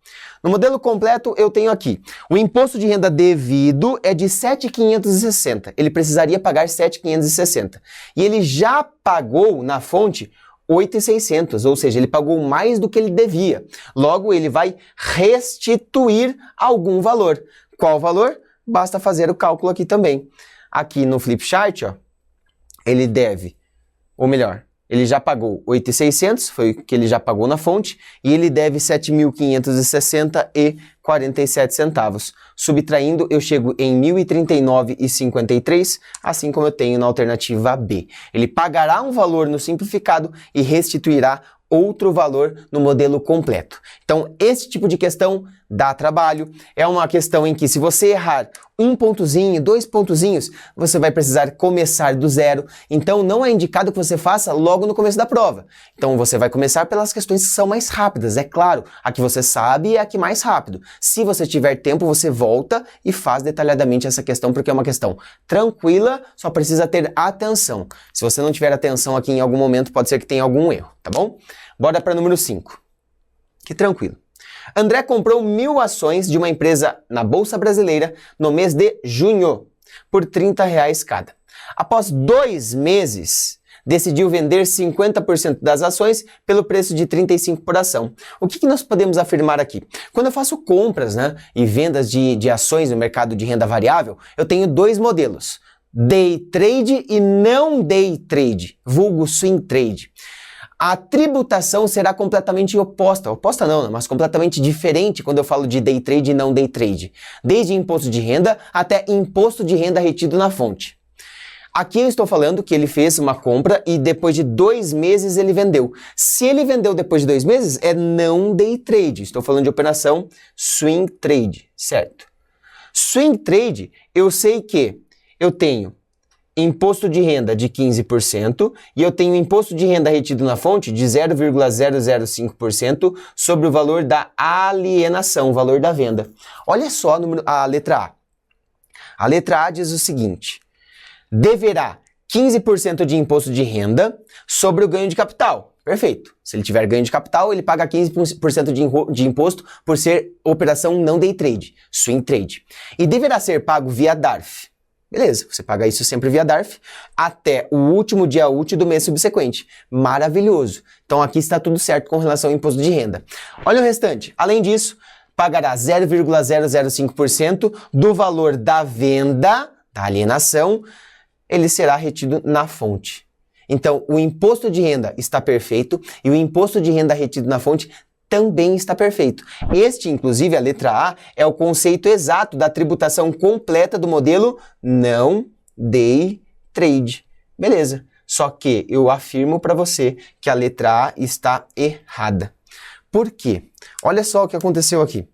No modelo completo, eu tenho aqui, o imposto de renda devido é de 7.560. Ele precisaria pagar 7.560. E ele já pagou na fonte 8.600, ou seja, ele pagou mais do que ele devia. Logo, ele vai restituir algum valor. Qual valor? Basta fazer o cálculo aqui também. Aqui no flipchart, ó, ele deve, ou melhor, ele já pagou 8.600, foi o que ele já pagou na fonte, e ele deve 7.560,47 centavos. Subtraindo, eu chego em 1.039,53, assim como eu tenho na alternativa B. Ele pagará um valor no simplificado e restituirá outro valor no modelo completo. Então, esse tipo de questão dá trabalho. É uma questão em que, se você errar um pontozinho, 2 pontozinhos, você vai precisar começar do zero. Então, não é indicado que você faça logo no começo da prova. Então, você vai começar pelas questões que são mais rápidas. É claro, a que você sabe é a que mais rápido. Se você tiver tempo, você volta e faz detalhadamente essa questão, porque é uma questão tranquila, só precisa ter atenção. Se você não tiver atenção aqui em algum momento, pode ser que tenha algum erro, tá bom? Bora para número 5. Que tranquilo. André comprou 1.000 ações de uma empresa na Bolsa Brasileira no mês de junho, por R$30 cada. Após 2 meses, decidiu vender 50% das ações pelo preço de 35 por ação. O que nós podemos afirmar aqui? Quando eu faço compras, e vendas de ações no mercado de renda variável, eu tenho 2 modelos: day trade e não day trade, vulgo swing trade. A tributação será completamente oposta não, mas completamente diferente quando eu falo de day trade e não day trade. Desde imposto de renda até imposto de renda retido na fonte. Aqui eu estou falando que ele fez uma compra e depois de 2 meses ele vendeu. Se ele vendeu depois de 2 meses, é não day trade. Estou falando de operação swing trade, certo? Swing trade, eu sei que eu tenho imposto de renda de 15% e eu tenho imposto de renda retido na fonte de 0,005% sobre o valor da alienação, o valor da venda. Olha só a letra A. A letra A diz o seguinte: deverá 15% de imposto de renda sobre o ganho de capital. Perfeito. Se ele tiver ganho de capital, ele paga 15% de imposto por ser operação não day trade, swing trade. E deverá ser pago via DARF. Beleza, você paga isso sempre via DARF até o último dia útil do mês subsequente. Maravilhoso. Então aqui está tudo certo com relação ao imposto de renda. Olha o restante. Além disso, pagará 0,005% do valor da venda, da alienação, ele será retido na fonte. Então, o imposto de renda está perfeito e o imposto de renda retido na fonte também está perfeito. Este, inclusive, a letra A, é o conceito exato da tributação completa do modelo não day trade. Beleza. Só que eu afirmo para você que a letra A está errada. Por quê? Olha só o que aconteceu aqui.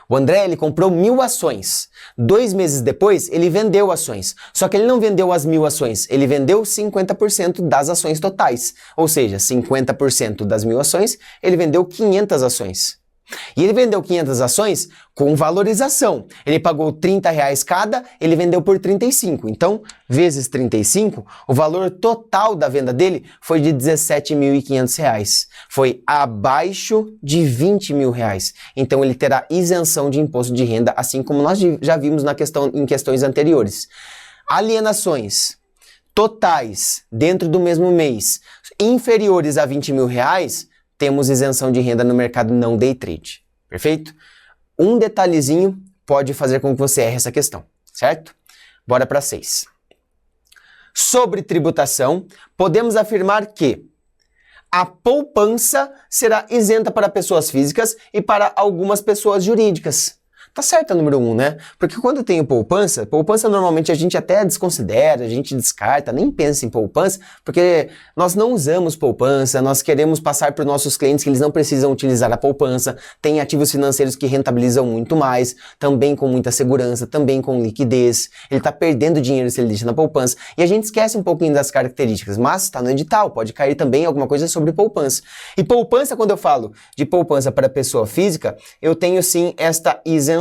O André, ele comprou 1.000 ações. 2 meses depois, ele vendeu ações. Só que ele não vendeu as 1.000 ações, ele vendeu 50% das ações totais. Ou seja, 50% das 1.000 ações, ele vendeu 500 ações. E ele vendeu 500 ações com valorização. Ele pagou R$30 cada, ele vendeu por 35. Então, vezes 35, o valor total da venda dele foi de R$17.500. Foi abaixo de R$20.000. Então, ele terá isenção de imposto de renda, assim como nós já vimos em questões anteriores. Alienações totais dentro do mesmo mês inferiores a R$20.000, temos isenção de renda no mercado não day trade, perfeito? Um detalhezinho pode fazer com que você erre essa questão, certo? Bora para 6. Sobre tributação, podemos afirmar que a poupança será isenta para pessoas físicas e para algumas pessoas jurídicas. Tá certo a número 1, né? Porque quando eu tenho poupança normalmente a gente até desconsidera, a gente descarta, nem pensa em poupança, porque nós não usamos poupança, nós queremos passar para os nossos clientes que eles não precisam utilizar a poupança, tem ativos financeiros que rentabilizam muito mais, também com muita segurança, também com liquidez, ele está perdendo dinheiro se ele deixa na poupança, e a gente esquece um pouquinho das características, mas está no edital, pode cair também alguma coisa sobre poupança. E poupança, quando eu falo de poupança para pessoa física, eu tenho sim esta isenção.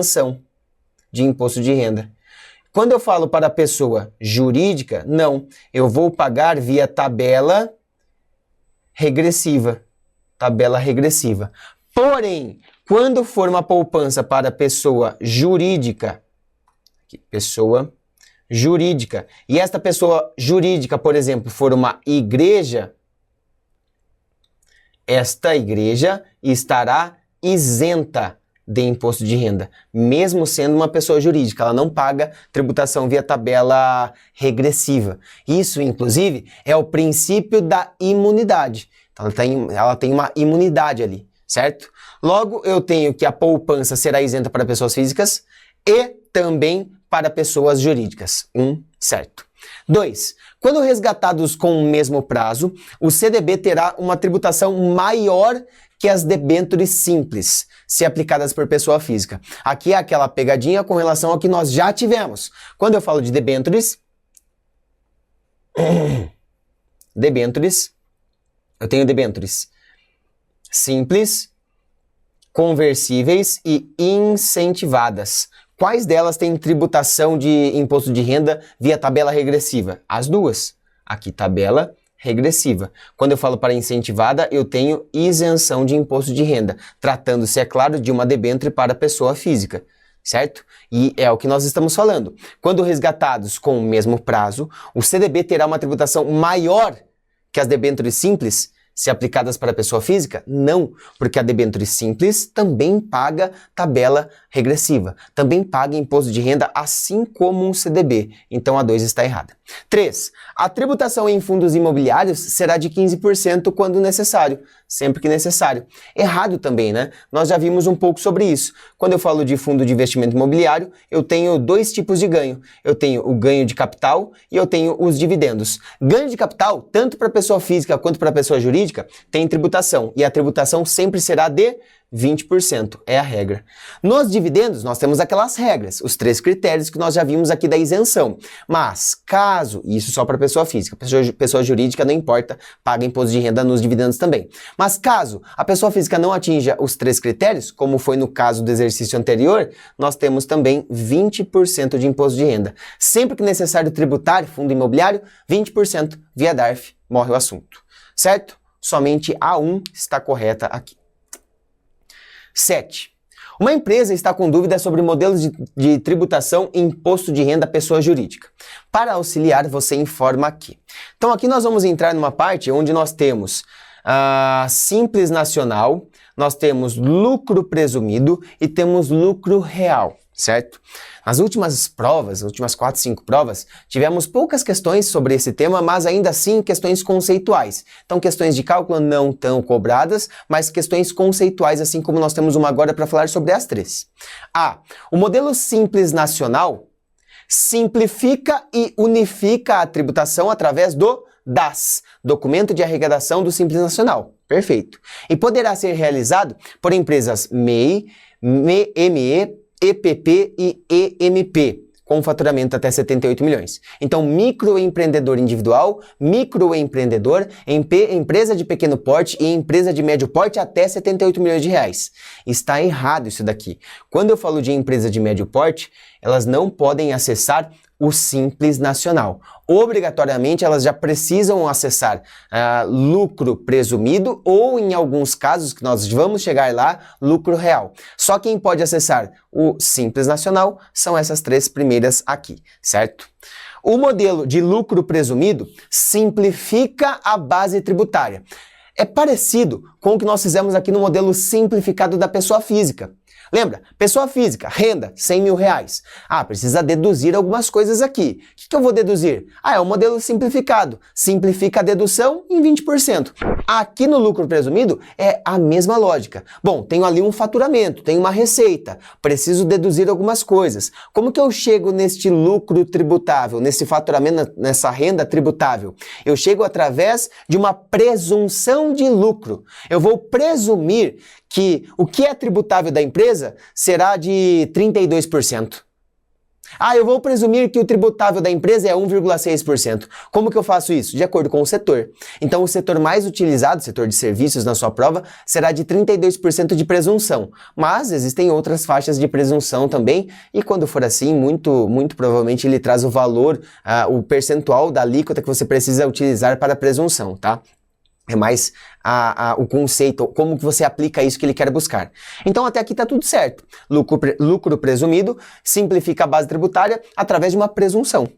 de imposto de renda. Quando eu falo para a pessoa jurídica, não, eu vou pagar via tabela regressiva. Tabela regressiva. Porém, quando for uma poupança para pessoa jurídica, e esta pessoa jurídica, por exemplo, for uma igreja, esta igreja estará isenta de imposto de renda, mesmo sendo uma pessoa jurídica, ela não paga tributação via tabela regressiva. Isso, inclusive, é o princípio da imunidade. Ela tem uma imunidade ali, certo? Logo, eu tenho que a poupança será isenta para pessoas físicas e também para pessoas jurídicas. Certo. 2. Quando resgatados com o mesmo prazo, o CDB terá uma tributação maior que as debêntures simples, se aplicadas por pessoa física. Aqui é aquela pegadinha com relação ao que nós já tivemos. Quando eu falo de debêntures, eu tenho debêntures simples, conversíveis e incentivadas. Quais delas têm tributação de imposto de renda via tabela regressiva? As duas. Aqui, tabela regressiva. Quando eu falo para incentivada, eu tenho isenção de imposto de renda, tratando-se, é claro, de uma debênture para pessoa física, certo? E é o que nós estamos falando. Quando resgatados com o mesmo prazo, o CDB terá uma tributação maior que as debêntures simples, se aplicadas para a pessoa física? Não, porque a debênture simples também paga tabela regressiva, também paga imposto de renda, assim como um CDB. Então a 2 está errada. 3. A tributação em fundos imobiliários será de 15% quando necessário, sempre que necessário. Errado também, né? Nós já vimos um pouco sobre isso. Quando eu falo de fundo de investimento imobiliário, eu tenho dois tipos de ganho. Eu tenho o ganho de capital e eu tenho os dividendos. Ganho de capital, tanto para pessoa física quanto para pessoa jurídica, tem tributação. E a tributação sempre será de 20%, é a regra. Nos dividendos, nós temos aquelas regras, os 3 critérios que nós já vimos aqui da isenção. Mas, caso, isso só para pessoa física, pessoa jurídica não importa, paga imposto de renda nos dividendos também. Mas caso a pessoa física não atinja os 3 critérios, como foi no caso do exercício anterior, nós temos também 20% de imposto de renda. Sempre que necessário tributar fundo imobiliário, 20% via DARF, morre o assunto. Certo? Somente a 1 está correta aqui. 7. Uma empresa está com dúvidas sobre modelos de tributação e imposto de renda pessoa jurídica. Para auxiliar, você informa aqui. Então aqui nós vamos entrar numa parte onde nós temos Simples Nacional, nós temos lucro presumido e temos lucro real, certo? Nas últimas provas, nas últimas 4, 5 provas, tivemos poucas questões sobre esse tema, mas ainda assim questões conceituais. Então questões de cálculo não tão cobradas, mas questões conceituais, assim como nós temos uma agora para falar sobre as 3. O modelo Simples Nacional simplifica e unifica a tributação através do DAS, Documento de Arrecadação do Simples Nacional. Perfeito. E poderá ser realizado por empresas MEI, ME, EPP e EMP, com faturamento até 78 milhões. Então, microempreendedor individual, microempreendedor, empresa de pequeno porte e empresa de médio porte até 78 milhões de reais. Está errado isso daqui. Quando eu falo de empresa de médio porte, elas não podem acessar o Simples Nacional. Obrigatoriamente, elas já precisam acessar lucro presumido ou, em alguns casos, que nós vamos chegar lá, lucro real. Só quem pode acessar o Simples Nacional são essas 3 primeiras aqui, certo? O modelo de lucro presumido simplifica a base tributária. É parecido com o que nós fizemos aqui no modelo simplificado da pessoa física. Lembra? Pessoa física, renda, 100 mil reais. Precisa deduzir algumas coisas aqui. O que eu vou deduzir? É o modelo simplificado. Simplifica a dedução em 20%. Aqui no lucro presumido é a mesma lógica. Bom, tenho ali um faturamento, tenho uma receita, preciso deduzir algumas coisas. Como que eu chego neste lucro tributável, nesse faturamento, nessa renda tributável? Eu chego através de uma presunção de lucro. Eu vou presumir que o que é tributável da empresa será de 32%. Ah, eu vou presumir que o tributável da empresa é 1,6%. Como que eu faço isso? De acordo com o setor. Então, o setor mais utilizado, o setor de serviços na sua prova, será de 32% de presunção. Mas existem outras faixas de presunção também, e quando for assim, muito provavelmente ele traz o valor, o percentual da alíquota que você precisa utilizar para a presunção, tá? É mais o conceito, como que você aplica isso que ele quer buscar. Então até aqui está tudo certo. Lucro presumido simplifica a base tributária através de uma presunção.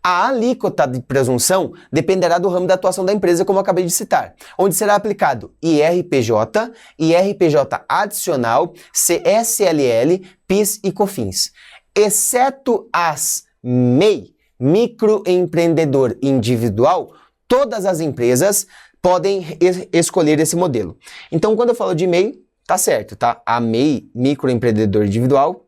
A alíquota de presunção dependerá do ramo da atuação da empresa, como eu acabei de citar, onde será aplicado IRPJ, IRPJ adicional, CSLL, PIS e COFINS, exceto as MEI, microempreendedor individual. Todas as empresas podem escolher esse modelo. Então, quando eu falo de MEI, tá certo, tá? A MEI, microempreendedor individual,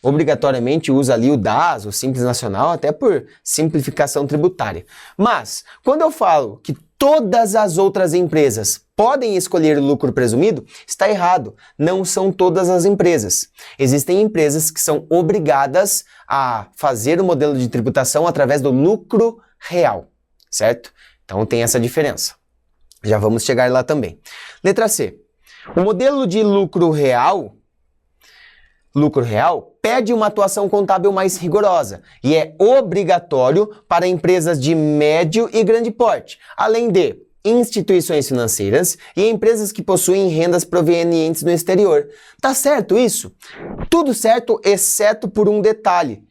obrigatoriamente usa ali o DAS, o Simples Nacional, até por simplificação tributária. Mas, quando eu falo que todas as outras empresas podem escolher o lucro presumido, está errado. Não são todas as empresas. Existem empresas que são obrigadas a fazer o modelo de tributação através do lucro real, certo? Então tem essa diferença. Já vamos chegar lá também. Letra C. O modelo de lucro real pede uma atuação contábil mais rigorosa e é obrigatório para empresas de médio e grande porte, além de instituições financeiras e empresas que possuem rendas provenientes no exterior. Tá certo isso? Tudo certo, exceto por um detalhe.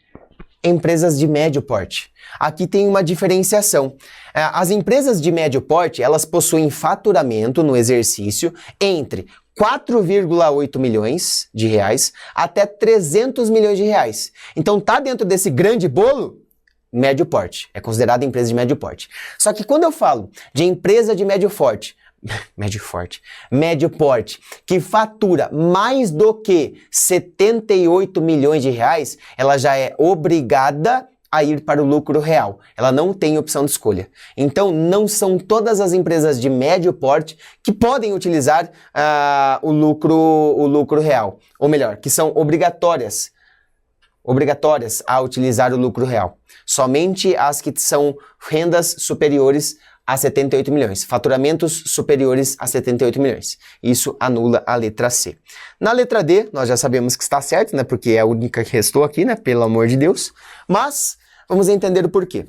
Empresas de médio porte. Aqui tem uma diferenciação. As empresas de médio porte, elas possuem faturamento no exercício entre 4,8 milhões de reais até 300 milhões de reais. Então tá dentro desse grande bolo? Médio porte. É considerada empresa de médio porte. Só que quando eu falo de empresa de médio porte, que fatura mais do que 78 milhões de reais, ela já é obrigada a ir para o lucro real. Ela não tem opção de escolha. Então, não são todas as empresas de médio porte que podem utilizar o lucro real. Ou melhor, que são obrigatórias a utilizar o lucro real. Somente as que são rendas superiores a 78 milhões, faturamentos superiores a 78 milhões. Isso anula a letra C. Na letra D, nós já sabemos que está certo, né? Porque é a única que restou aqui, né? Pelo amor de Deus. Mas vamos entender o porquê.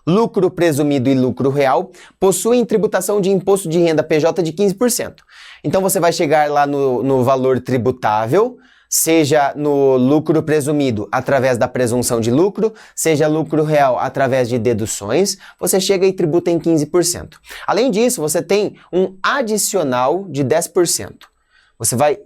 Lucro presumido e lucro real possuem tributação de imposto de renda PJ de 15%. Então você vai chegar lá no valor tributável, seja no lucro presumido através da presunção de lucro, seja lucro real através de deduções, você chega e tributa em 15%. Além disso, você tem um adicional de 10%. Você vai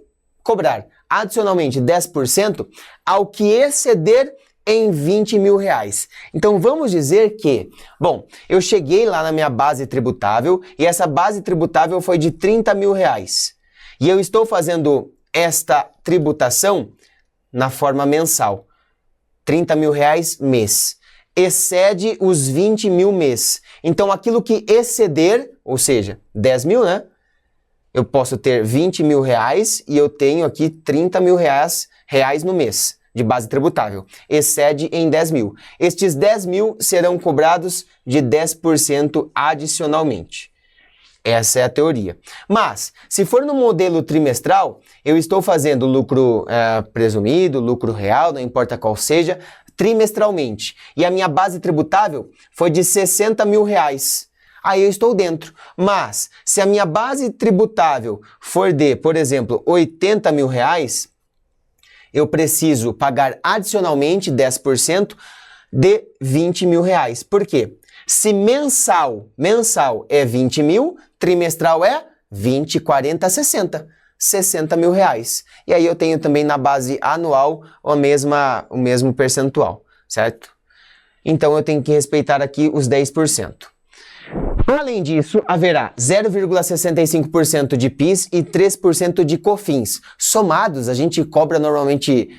cobrar adicionalmente 10% ao que exceder em 20 mil reais. Então vamos dizer que, bom, eu cheguei lá na minha base tributável e essa base tributável foi de 30 mil reais. E eu estou fazendo esta tributação na forma mensal. 30 mil reais mês. Excede os 20 mil mês. Então aquilo que exceder, ou seja, 10 mil, né? Eu posso ter 20 mil reais e eu tenho aqui 30 mil reais no mês de base tributável. Excede em 10 mil. Estes 10 mil serão cobrados de 10% adicionalmente. Essa é a teoria. Mas, se for no modelo trimestral, eu estou fazendo lucro presumido, lucro real, não importa qual seja, trimestralmente. E a minha base tributável foi de 60 mil reais. Aí eu estou dentro. Mas, se a minha base tributável for de, por exemplo, 80 mil reais, eu preciso pagar adicionalmente 10% de 20 mil reais. Por quê? Se mensal é 20 mil, trimestral é 20, 40, 60. 60 mil reais. E aí eu tenho também na base anual o mesmo percentual, certo? Então eu tenho que respeitar aqui os 10%. Além disso, haverá 0,65% de PIS e 3% de COFINS. Somados, a gente cobra normalmente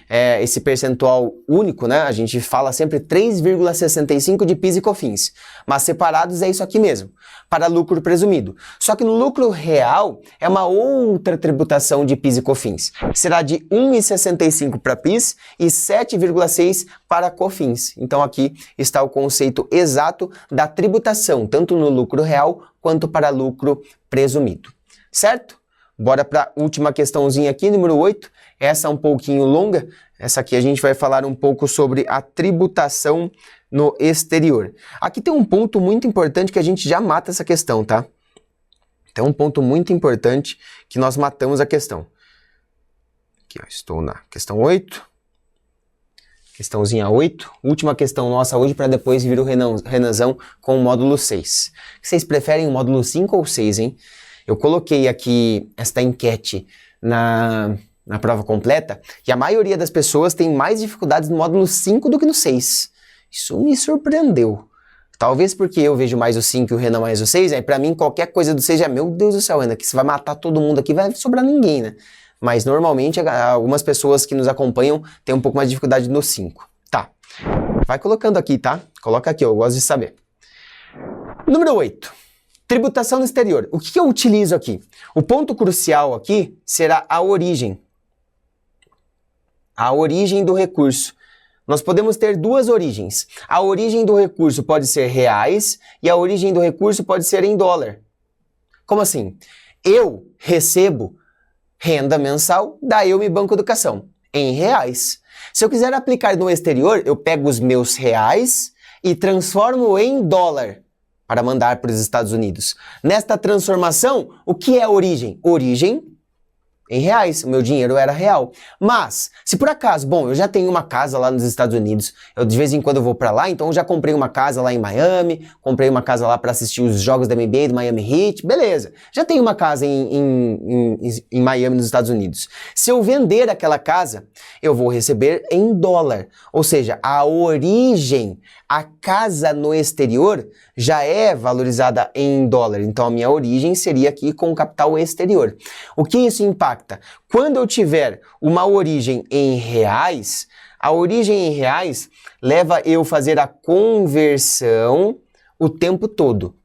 esse percentual único, né? A gente fala sempre 3,65% de PIS e COFINS. Mas separados é isso aqui mesmo, para lucro presumido. Só que no lucro real é uma outra tributação de PIS e COFINS. Será de 1,65% para PIS e 7,6% para COFINS. Então aqui está o conceito exato da tributação, tanto no lucro real quanto para lucro presumido. Certo? Bora para a última questãozinha aqui, número 8. Essa é um pouquinho longa. Essa aqui a gente vai falar um pouco sobre a tributação no exterior. Aqui tem um ponto muito importante que a gente já mata essa questão, tá? Tem um ponto muito importante que nós matamos a questão. Aqui, ó, estou na questão 8. Questãozinha 8, última questão nossa hoje para depois vir o Renanzão com o módulo 6. Vocês preferem o módulo 5 ou 6, hein? Eu coloquei aqui esta enquete na prova completa e a maioria das pessoas tem mais dificuldades no módulo 5 do que no 6. Isso me surpreendeu. Talvez porque eu vejo mais o 5 e o Renan mais o 6, aí para mim qualquer coisa do 6 é, meu Deus do céu, Renan, que você vai matar todo mundo aqui, vai sobrar ninguém, né? Mas normalmente algumas pessoas que nos acompanham têm um pouco mais de dificuldade no 5. Tá. Vai colocando aqui, tá? Coloca aqui, eu gosto de saber. Número 8. Tributação no exterior. O que eu utilizo aqui? O ponto crucial aqui será a origem. A origem do recurso. Nós podemos ter duas origens. A origem do recurso pode ser reais e a origem do recurso pode ser em dólar. Como assim? Eu recebo renda mensal da Eu Me Banco Educação, em reais. Se eu quiser aplicar no exterior, eu pego os meus reais e transformo em dólar para mandar para os Estados Unidos. Nesta transformação, o que é a origem? Origem em reais, o meu dinheiro era real. Mas, se por acaso, bom, eu já tenho uma casa lá nos Estados Unidos, eu de vez em quando eu vou para lá, então eu já comprei uma casa lá em Miami, comprei uma casa lá para assistir os jogos da NBA do Miami Heat, beleza. Já tenho uma casa em Miami, nos Estados Unidos. Se eu vender aquela casa, eu vou receber em dólar. Ou seja, a origem, a casa no exterior já é valorizada em dólar. Então a minha origem seria aqui com o capital exterior. O que isso impacta? Quando eu tiver uma origem em reais, a origem em reais leva eu fazer a conversão o tempo todo.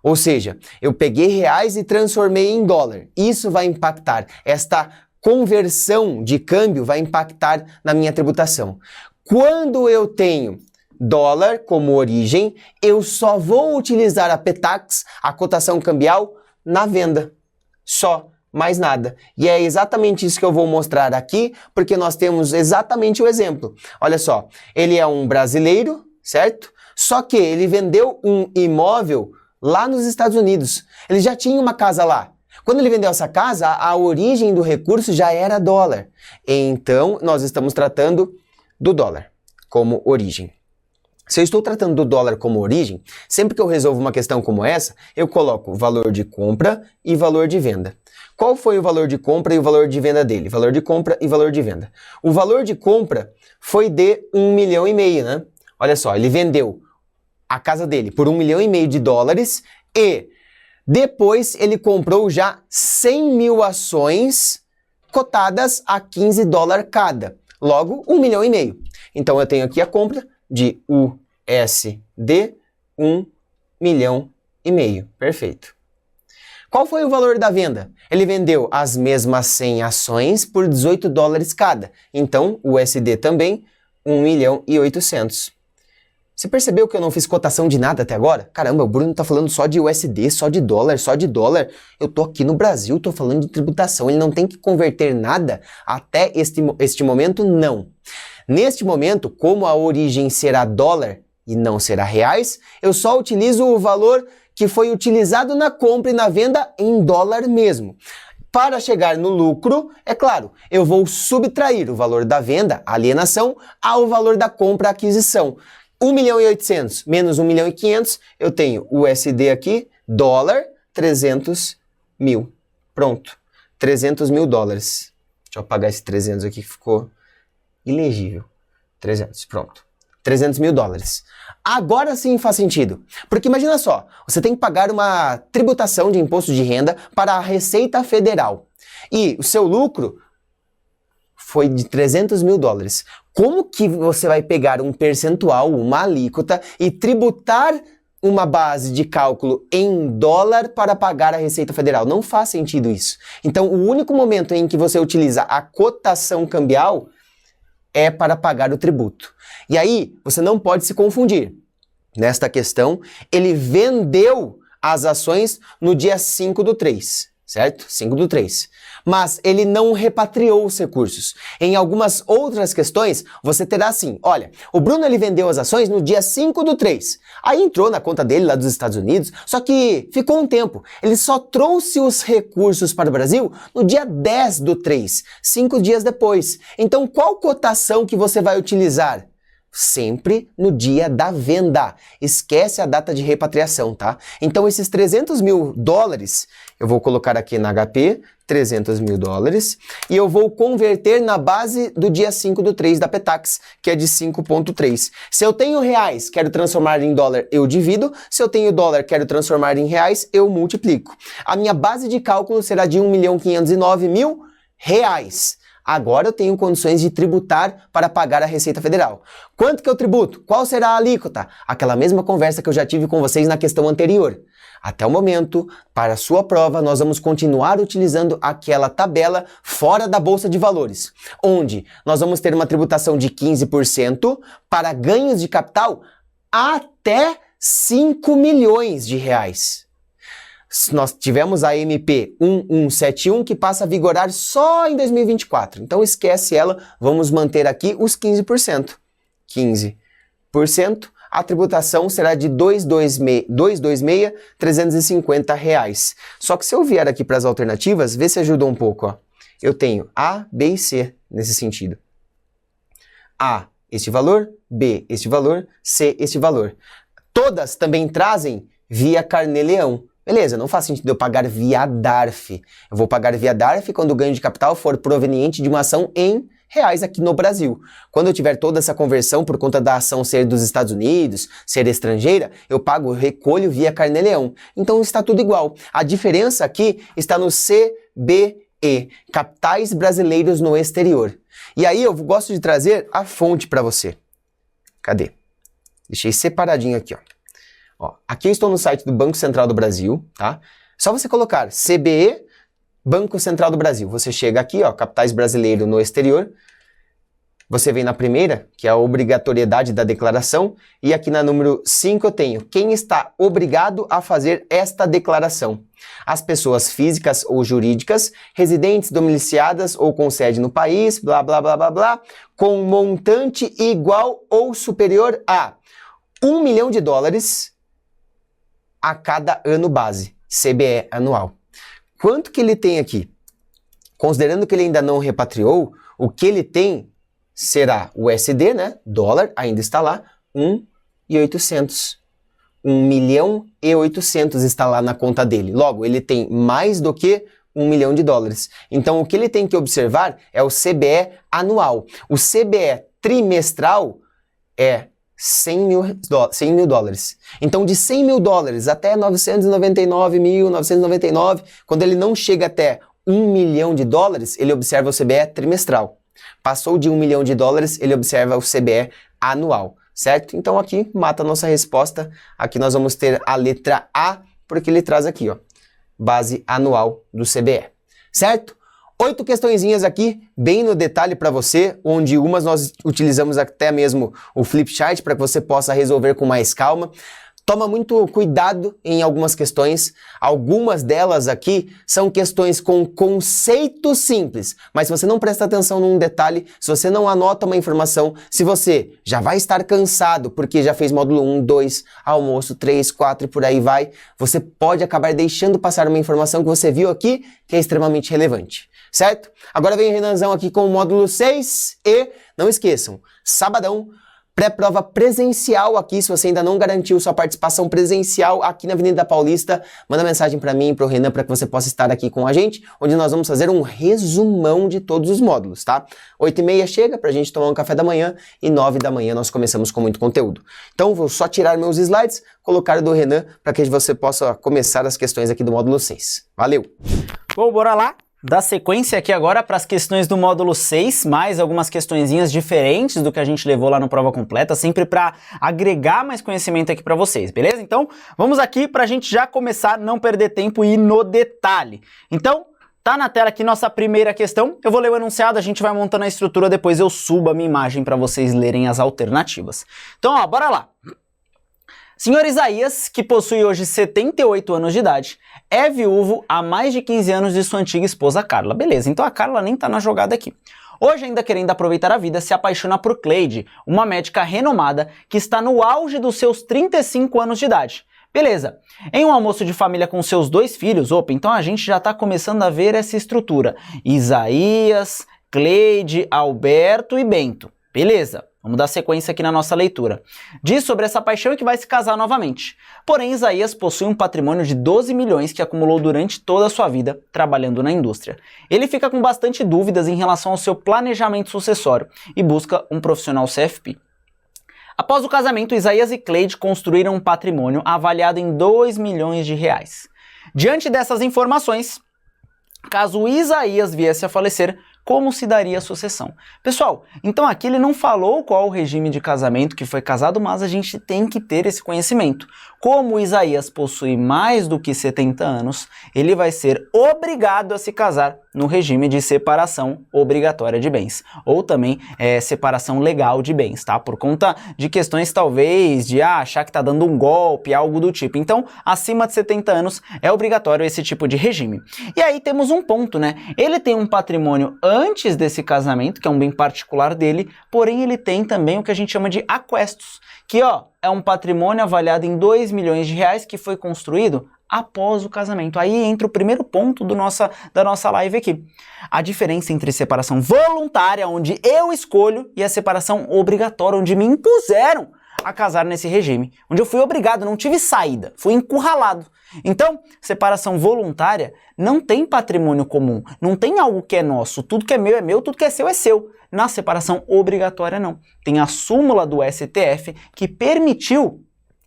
Ou seja, eu peguei reais e transformei em dólar. Isso vai impactar. Esta conversão de câmbio vai impactar na minha tributação. Quando eu tenho dólar como origem, eu só vou utilizar a PTAX, a cotação cambial, na venda. Só, mais nada. E é exatamente isso que eu vou mostrar aqui, porque nós temos exatamente o exemplo. Olha só, ele é um brasileiro, certo? Só que ele vendeu um imóvel lá nos Estados Unidos. Ele já tinha uma casa lá. Quando ele vendeu essa casa, a origem do recurso já era dólar. Então, nós estamos tratando do dólar como origem. Se eu estou tratando do dólar como origem, sempre que eu resolvo uma questão como essa, eu coloco valor de compra e valor de venda. Qual foi o valor de compra e o valor de venda dele? Valor de compra e valor de venda. O valor de compra foi de 1,5 milhão, né? Olha só, ele vendeu a casa dele por 1,5 milhão de dólares e depois ele comprou já 100 mil ações cotadas a 15 dólares cada. Logo, 1,5 milhão. Então eu tenho aqui a compra de USD 1,5 milhão. Perfeito. Qual foi o valor da venda? Ele vendeu as mesmas 100 ações por 18 dólares cada. Então, o USD também, 1,8 milhão. Você percebeu que eu não fiz cotação de nada até agora? Caramba, o Bruno tá falando só de USD, só de dólar, só de dólar. Eu tô aqui no Brasil, tô falando de tributação. Ele não tem que converter nada até este momento, não. Neste momento, como a origem será dólar e não será reais, eu só utilizo o valor que foi utilizado na compra e na venda em dólar mesmo. Para chegar no lucro, é claro, eu vou subtrair o valor da venda, alienação, ao valor da compra, aquisição. 1,8 milhão menos 1,5 milhão, eu tenho USD aqui, dólar, 300 mil. Pronto, 300 mil dólares. Deixa eu apagar esse 300 aqui que ficou ilegível. 300, pronto. 300 mil dólares. Agora sim faz sentido, porque imagina só, você tem que pagar uma tributação de imposto de renda para a Receita Federal e o seu lucro foi de 300 mil dólares. Como que você vai pegar um percentual, uma alíquota e tributar uma base de cálculo em dólar para pagar a Receita Federal? Não faz sentido isso. Então, o único momento em que você utiliza a cotação cambial é para pagar o tributo. E aí, você não pode se confundir. Nesta questão, ele vendeu as ações no dia 5/3, certo? 5/3. Mas ele não repatriou os recursos. Em algumas outras questões, você terá assim, olha, o Bruno ele vendeu as ações no dia 5/3. Aí entrou na conta dele lá dos Estados Unidos, só que ficou um tempo. Ele só trouxe os recursos para o Brasil no dia 10/3, 5 dias depois. Então, qual cotação que você vai utilizar? Sempre no dia da venda. Esquece a data de repatriação, tá? Então, esses 300 mil dólares, eu vou colocar aqui na HP, 300 mil dólares, e eu vou converter na base do dia 5/3 da Petax, que é de 5,3. Se eu tenho reais, quero transformar em dólar, eu divido. Se eu tenho dólar, quero transformar em reais, eu multiplico. A minha base de cálculo será de R$1.509.000. Agora eu tenho condições de tributar para pagar a Receita Federal. Quanto que eu tributo? Qual será a alíquota? Aquela mesma conversa que eu já tive com vocês na questão anterior. Até o momento, para a sua prova, nós vamos continuar utilizando aquela tabela fora da Bolsa de Valores, onde nós vamos ter uma tributação de 15% para ganhos de capital até 5 milhões de reais. Nós tivemos a MP 1171 que passa a vigorar só em 2024. Então esquece ela, vamos manter aqui os 15%. 15%, a tributação será de R$ 226.350 reais. Só que se eu vier aqui para as alternativas, vê se ajuda um pouco. Ó. Eu tenho A, B e C nesse sentido. A, este valor, B, este valor, C, este valor. Todas também trazem via Carnê-Leão. Beleza, não faz sentido eu pagar via DARF. Eu vou pagar via DARF quando o ganho de capital for proveniente de uma ação em reais aqui no Brasil. Quando eu tiver toda essa conversão por conta da ação ser dos Estados Unidos, ser estrangeira, eu recolho via Carnê-Leão. Então está tudo igual. A diferença aqui está no CBE, Capitais Brasileiros no Exterior. E aí eu gosto de trazer a fonte para você. Cadê? Deixei separadinho aqui, ó. Ó, aqui eu estou no site do Banco Central do Brasil, tá? Só você colocar CBE, Banco Central do Brasil. Você chega aqui, ó, Capitais Brasileiro no Exterior. Você vem na primeira, que é a obrigatoriedade da declaração, e aqui na número 5 eu tenho quem está obrigado a fazer esta declaração. As pessoas físicas ou jurídicas, residentes, domiciliadas ou com sede no país, blá, blá, blá, blá, blá, com montante igual ou superior a $1 milhão a cada ano base, CBE anual. Quanto que ele tem aqui? Considerando que ele ainda não repatriou, o que ele tem será o USD, né? Dólar, ainda está lá, 1.800. 1.800.000 está lá na conta dele. Logo, ele tem mais do que $1 milhão. Então, o que ele tem que observar é o CBE anual. O CBE trimestral é 100 mil dólares. Então, de 100 mil dólares até 999.999, quando ele não chega até $1 milhão, ele observa o CBE trimestral. Passou de $1 milhão, ele observa o CBE anual, certo? Então, aqui mata a nossa resposta. Aqui nós vamos ter a letra A, porque ele traz aqui, ó, base anual do CBE, certo? 8 questõezinhas aqui, bem no detalhe para você, onde umas nós utilizamos até mesmo o flipchart para que você possa resolver com mais calma. Toma muito cuidado em algumas questões, algumas delas aqui são questões com conceito simples, mas se você não presta atenção num detalhe, se você não anota uma informação, se você já vai estar cansado porque já fez módulo 1, 2, almoço, 3, 4 e por aí vai, você pode acabar deixando passar uma informação que você viu aqui que é extremamente relevante, certo? Agora vem o Renanzão aqui com o módulo 6 e não esqueçam, sabadão, Pré-prova presencial aqui, se você ainda não garantiu sua participação presencial aqui na Avenida Paulista, manda mensagem para mim e pro Renan para que você possa estar aqui com a gente, onde nós vamos fazer um resumão de todos os módulos, tá? 8h30 chega pra gente tomar um café da manhã e 9 da manhã nós começamos com muito conteúdo. Então vou só tirar meus slides, colocar o do Renan para que você possa começar as questões aqui do módulo 6. Valeu! Bom, bora lá! Dar sequência aqui agora para as questões do módulo 6, mais algumas questõezinhas diferentes do que a gente levou lá no Prova Completa, sempre para agregar mais conhecimento aqui para vocês, beleza? Então, vamos aqui para a gente já começar, não perder tempo e ir no detalhe. Então, tá na tela aqui nossa primeira questão, eu vou ler o enunciado, a gente vai montando a estrutura, depois eu subo a minha imagem para vocês lerem as alternativas. Então, ó, bora lá! Senhor Isaías, que possui hoje 78 anos de idade, é viúvo há mais de 15 anos de sua antiga esposa Carla. Beleza, então a Carla nem tá na jogada aqui. Hoje, ainda querendo aproveitar a vida, se apaixona por Cleide, uma médica renomada que está no auge dos seus 35 anos de idade. Beleza, em um almoço de família com seus 2 filhos, opa, então a gente já tá começando a ver essa estrutura. Isaías, Cleide, Alberto e Bento. Beleza. Vamos dar sequência aqui na nossa leitura. Diz sobre essa paixão e que vai se casar novamente. Porém, Isaías possui um patrimônio de 12 milhões que acumulou durante toda a sua vida trabalhando na indústria. Ele fica com bastante dúvidas em relação ao seu planejamento sucessório e busca um profissional CFP. Após o casamento, Isaías e Cleide construíram um patrimônio avaliado em 2 milhões de reais. Diante dessas informações, caso Isaías viesse a falecer, como se daria a sucessão? Pessoal, então aqui ele não falou qual o regime de casamento que foi casado, mas a gente tem que ter esse conhecimento. Como Isaías possui mais do que 70 anos, ele vai ser obrigado a se casar no regime de separação obrigatória de bens, ou também separação legal de bens, tá? Por conta de questões talvez de achar que tá dando um golpe, algo do tipo. Então, acima de 70 anos é obrigatório esse tipo de regime. E aí temos um ponto, né? Ele tem um patrimônio antes desse casamento, que é um bem particular dele, porém ele tem também o que a gente chama de aquestos, que ó, é um patrimônio avaliado em 2 milhões de reais que foi construído após o casamento. Aí entra o primeiro ponto da nossa live aqui. A diferença entre separação voluntária, onde eu escolho, e a separação obrigatória, onde me impuseram a casar nesse regime, onde eu fui obrigado, não tive saída, fui encurralado. Então, separação voluntária não tem patrimônio comum, não tem algo que é nosso, tudo que é meu, tudo que é seu é seu. Na separação obrigatória não. Tem a súmula do STF que permitiu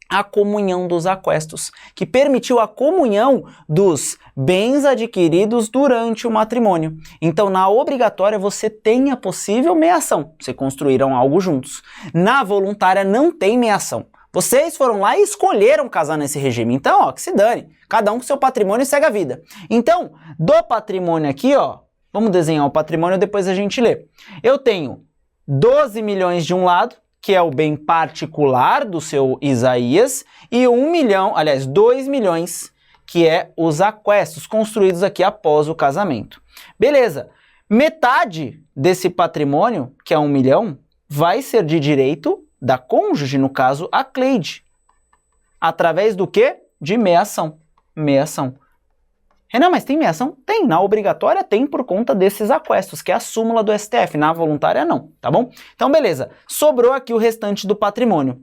a comunhão dos aquestos, que permitiu a comunhão dos bens adquiridos durante o matrimônio. Então, na obrigatória, você tem a possível meação. Vocês construíram algo juntos. Na voluntária, não tem meação. Vocês foram lá e escolheram casar nesse regime. Então, ó, que se dane. Cada um com seu patrimônio e segue a vida. Então, do patrimônio aqui, ó, vamos desenhar o patrimônio, depois a gente lê. Eu tenho 12 milhões de um lado, que é o bem particular do seu Isaías, e 2 milhões, que é os aquestos construídos aqui após o casamento. Beleza, metade desse patrimônio, que é 1 milhão, vai ser de direito da cônjuge, no caso, a Cleide. Através do quê? De meação. Meação. Renan, mas tem meação? Tem. Na obrigatória tem por conta desses aquestos, que é a súmula do STF. Na voluntária não, tá bom? Então, beleza. Sobrou aqui o restante do patrimônio.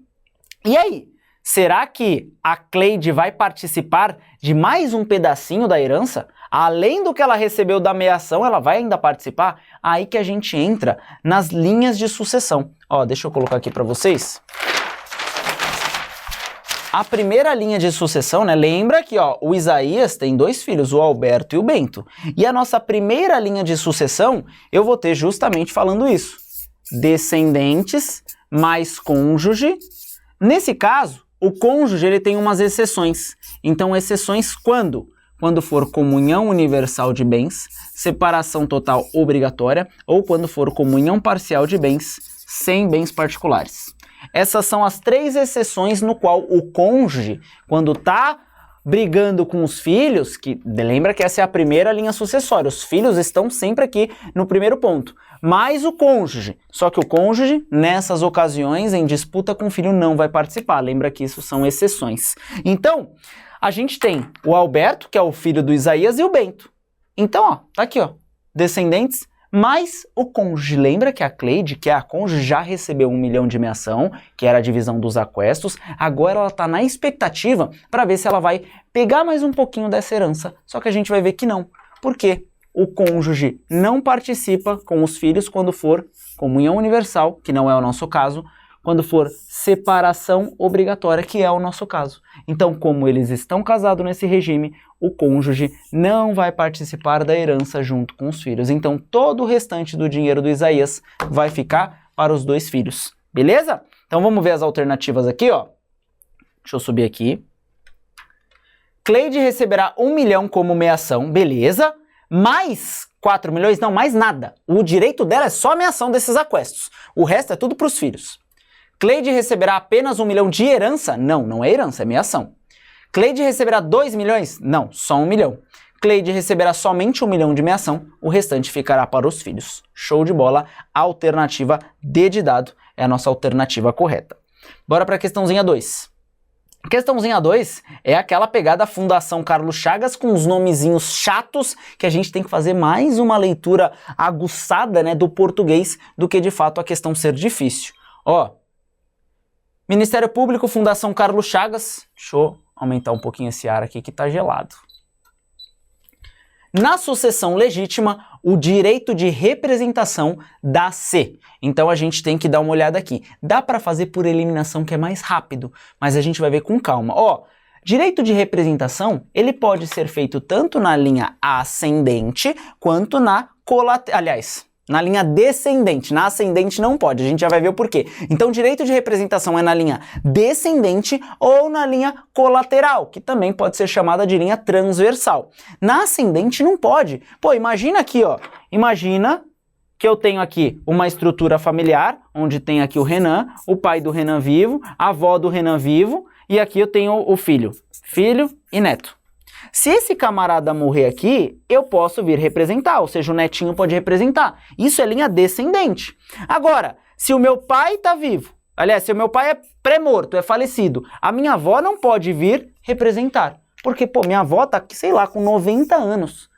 E aí? Será que a Cleide vai participar de mais um pedacinho da herança? Além do que ela recebeu da meação, ela vai ainda participar? Aí que a gente entra nas linhas de sucessão. Ó, deixa eu colocar aqui para vocês. A primeira linha de sucessão, né? Lembra que ó, o Isaías tem 2 filhos, o Alberto e o Bento. E a nossa primeira linha de sucessão, eu vou ter justamente falando isso. Descendentes mais cônjuge. Nesse caso, o cônjuge ele tem umas exceções. Então, exceções quando? Quando for comunhão universal de bens, separação total obrigatória, ou quando for comunhão parcial de bens, sem bens particulares. Essas são as 3 exceções no qual o cônjuge, quando está brigando com os filhos, que lembra que essa é a primeira linha sucessória, os filhos estão sempre aqui no primeiro ponto, mais o cônjuge, só que o cônjuge, nessas ocasiões, em disputa com o filho, não vai participar, lembra que isso são exceções. Então, a gente tem o Alberto, que é o filho do Isaías, e o Bento. Então, ó, tá aqui, ó, descendentes Mas o cônjuge, lembra que a Cleide, que é a cônjuge, já recebeu 1 milhão de meação, que era a divisão dos aquestos, agora ela está na expectativa para ver se ela vai pegar mais um pouquinho dessa herança, só que a gente vai ver que não. Por quê? O cônjuge não participa com os filhos quando for comunhão universal, que não é o nosso caso, quando for separação obrigatória, que é o nosso caso. Então, como eles estão casados nesse regime, o cônjuge não vai participar da herança junto com os filhos. Então, todo o restante do dinheiro do Isaías vai ficar para os 2 filhos. Beleza? Então, vamos ver as alternativas aqui, ó. Deixa eu subir aqui. Cleide receberá 1 milhão como meação, beleza? Mais 4 milhões? Não, mais nada. O direito dela é só a meação desses aquestos. O resto é tudo para os filhos. Cleide receberá apenas 1 milhão de herança? Não, não é herança, é meação. Cleide receberá 2 milhões? Não, só 1 milhão. Cleide receberá somente 1 milhão de meação, o restante ficará para os filhos. Show de bola, a alternativa D de dado é a nossa alternativa correta. Bora para a questãozinha 2. Questãozinha 2 é aquela pegada Fundação Carlos Chagas com os nomezinhos chatos que a gente tem que fazer mais uma leitura aguçada, né, do português do que de fato a questão ser difícil. Ó, Ministério Público, Fundação Carlos Chagas. Deixa eu aumentar um pouquinho esse ar aqui que tá gelado. Na sucessão legítima, o direito de representação dá-se. Então a gente tem que dar uma olhada aqui. Dá para fazer por eliminação que é mais rápido, mas a gente vai ver com calma. Ó, direito de representação, ele pode ser feito tanto na linha ascendente quanto na colateral. Aliás, na linha descendente. Na ascendente não pode, a gente já vai ver o porquê. Então, direito de representação é na linha descendente ou na linha colateral, que também pode ser chamada de linha transversal. Na ascendente não pode. Pô, imagina aqui, ó. Imagina que eu tenho aqui uma estrutura familiar, onde tem aqui o Renan, o pai do Renan vivo, a avó do Renan vivo, e aqui eu tenho o filho. Filho e neto. Se esse camarada morrer aqui, eu posso vir representar, ou seja, o netinho pode representar. Isso é linha descendente. Agora, se o meu pai está vivo, aliás, se o meu pai é pré-morto, é falecido, a minha avó não pode vir representar. Porque, pô, minha avó tá, sei lá, com 90 anos.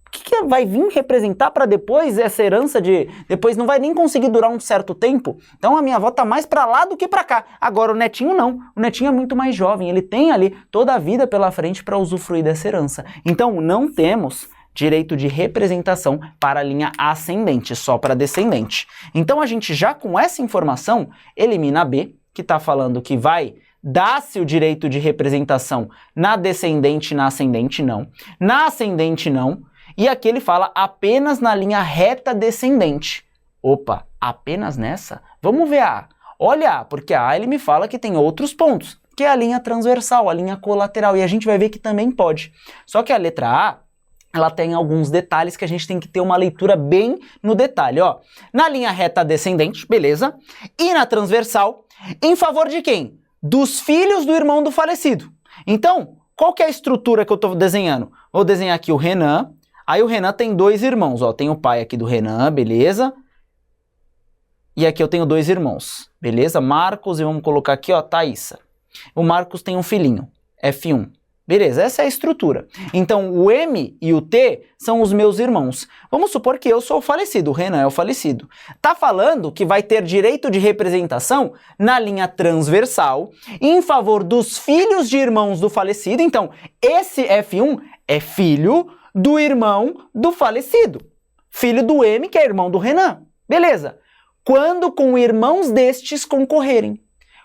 O que vai vir representar para depois essa herança de... Depois não vai nem conseguir durar um certo tempo. Então a minha avó tá mais para lá do que para cá. Agora o netinho não. O netinho é muito mais jovem. Ele tem ali toda a vida pela frente para usufruir dessa herança. Então não temos direito de representação para a linha ascendente, só para descendente. Então a gente já com essa informação elimina a B, que está falando que vai... Dá-se o direito de representação na descendente e na ascendente, não. Na ascendente, não. E aqui ele fala apenas na linha reta descendente. Opa, apenas nessa? Vamos ver a A. Olha a A, porque a A ele me fala que tem outros pontos, que é a linha transversal, a linha colateral, e a gente vai ver que também pode. Só que a letra A, ela tem alguns detalhes que a gente tem que ter uma leitura bem no detalhe, ó. Na linha reta descendente, beleza? E na transversal, em favor de quem? Dos filhos do irmão do falecido. Então, qual que é a estrutura que eu estou desenhando? Vou desenhar aqui o Renan. Aí o Renan tem 2 irmãos, ó, tem o pai aqui do Renan, beleza? E aqui eu tenho 2 irmãos, beleza? Marcos, e vamos colocar aqui, ó, Thaísa. O Marcos tem um filhinho, F1. Beleza, essa é a estrutura. Então o M e o T são os meus irmãos. Vamos supor que eu sou o falecido, o Renan é o falecido. Tá falando que vai ter direito de representação na linha transversal em favor dos filhos de irmãos do falecido. Então esse F1 é filho do irmão do falecido. Filho do M, que é irmão do Renan. Beleza. Quando com irmãos destes concorrerem.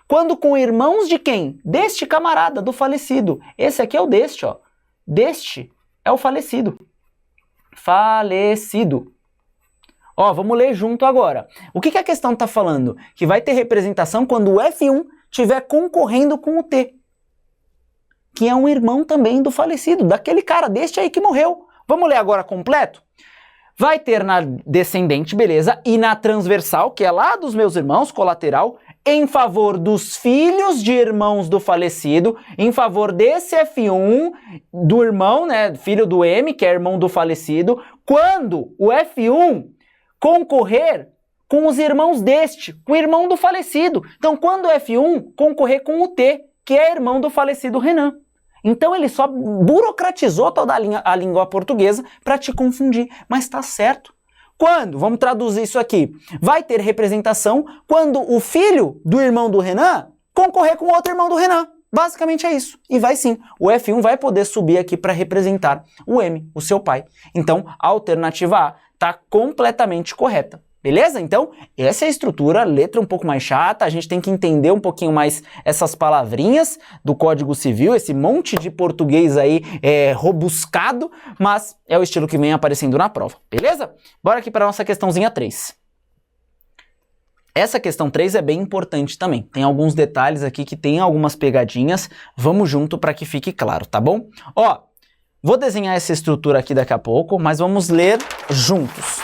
Quando com irmãos de quem? Deste camarada, do falecido. Esse aqui é o deste, ó. Deste é o falecido. Falecido. Ó, vamos ler junto agora. O que a questão está falando? Que vai ter representação quando o F1 estiver concorrendo com o T. Que é um irmão também do falecido, daquele cara, deste aí que morreu. Vamos ler agora completo? Vai ter na descendente, beleza, e na transversal, que é lá dos meus irmãos, colateral, em favor dos filhos de irmãos do falecido, em favor desse F1 do irmão, né, filho do M, que é irmão do falecido, quando o F1 concorrer com os irmãos deste, com o irmão do falecido. Então, quando o F1 concorrer com o T, que é irmão do falecido Renan. Então ele só burocratizou toda a língua portuguesa para te confundir, mas tá certo. Quando, vamos traduzir isso aqui, vai ter representação quando o filho do irmão do Renan concorrer com o outro irmão do Renan. Basicamente é isso. E vai sim, o F1 vai poder subir aqui para representar o M, o seu pai. Então, a alternativa A está completamente correta. Beleza? Então, essa é a estrutura, letra um pouco mais chata, a gente tem que entender um pouquinho mais essas palavrinhas do Código Civil, esse monte de português aí robuscado, mas é o estilo que vem aparecendo na prova. Beleza? Bora aqui para a nossa questãozinha 3. Essa questão 3 é bem importante também. Tem alguns detalhes aqui que tem algumas pegadinhas. Vamos junto para que fique claro, tá bom? Ó, vou desenhar essa estrutura aqui daqui a pouco, mas vamos ler juntos.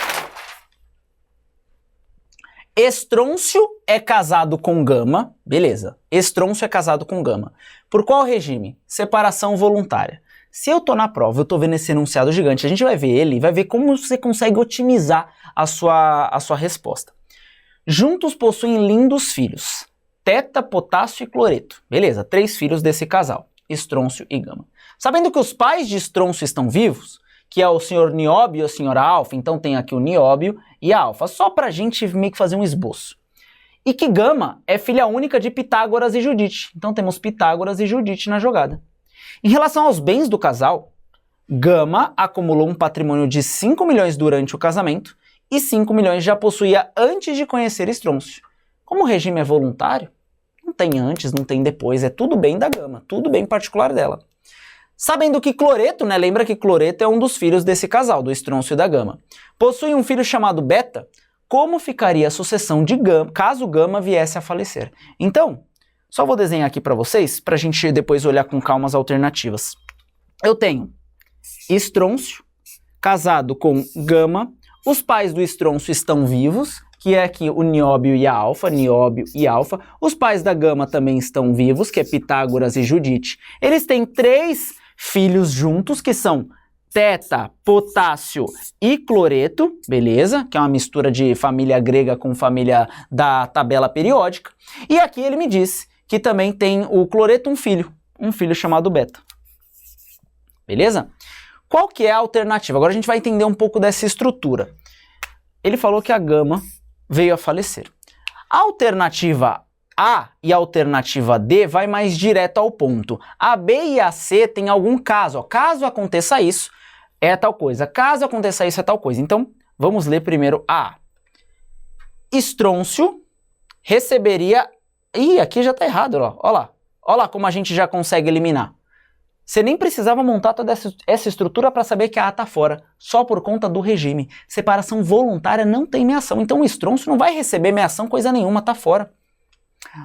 Estrôncio é casado com Gama. Beleza. Estrôncio é casado com Gama. Por qual regime? Separação voluntária. Se eu tô na prova, eu tô vendo esse enunciado gigante, a gente vai ver ele e vai ver como você consegue otimizar a sua resposta. Juntos possuem lindos filhos, Teta, Potássio e Cloreto. Beleza, 3 filhos desse casal, Estrôncio e Gama. Sabendo que os pais de Estrôncio estão vivos, que é o senhor Nióbio e a senhora Alfa, então tem aqui o Nióbio e a Alfa, só pra gente meio que fazer um esboço. E que Gama é filha única de Pitágoras e Judite, então temos Pitágoras e Judite na jogada. Em relação aos bens do casal, Gama acumulou um patrimônio de 5 milhões durante o casamento, e 5 milhões já possuía antes de conhecer Estrôncio. Como o regime é voluntário, não tem antes, não tem depois, é tudo bem da Gama, tudo bem particular dela. Sabendo que Cloreto, né, lembra que Cloreto é um dos filhos desse casal, do Estrôncio e da Gama, possui um filho chamado Beta, como ficaria a sucessão de Gama, caso Gama viesse a falecer? Então, só vou desenhar aqui para vocês, para a gente depois olhar com calma as alternativas. Eu tenho Estrôncio casado com Gama. Os pais do Estrôncio estão vivos, que é aqui o Nióbio e a Alfa, Nióbio e Alfa. Os pais da Gama também estão vivos, que é Pitágoras e Judite. Eles têm 3 filhos juntos, que são Teta, Potássio e Cloreto, beleza? Que é uma mistura de família grega com família da tabela periódica. E aqui ele me diz que também tem o Cloreto um filho chamado Beta. Beleza? Qual que é a alternativa? Agora a gente vai entender um pouco dessa estrutura. Ele falou que a Gama veio a falecer. A alternativa A e a alternativa D vai mais direto ao ponto. A B e a C tem algum caso. Ó, caso aconteça isso, é tal coisa. Caso aconteça isso, é tal coisa. Então, vamos ler primeiro a A. Estrôncio receberia... Ih, aqui já está errado, ó. Ó lá. Ó lá como a gente já consegue eliminar. Você nem precisava montar toda essa estrutura para saber que a A está fora, só por conta do regime. Separação voluntária não tem meação, então o Estrôncio não vai receber meação coisa nenhuma, está fora.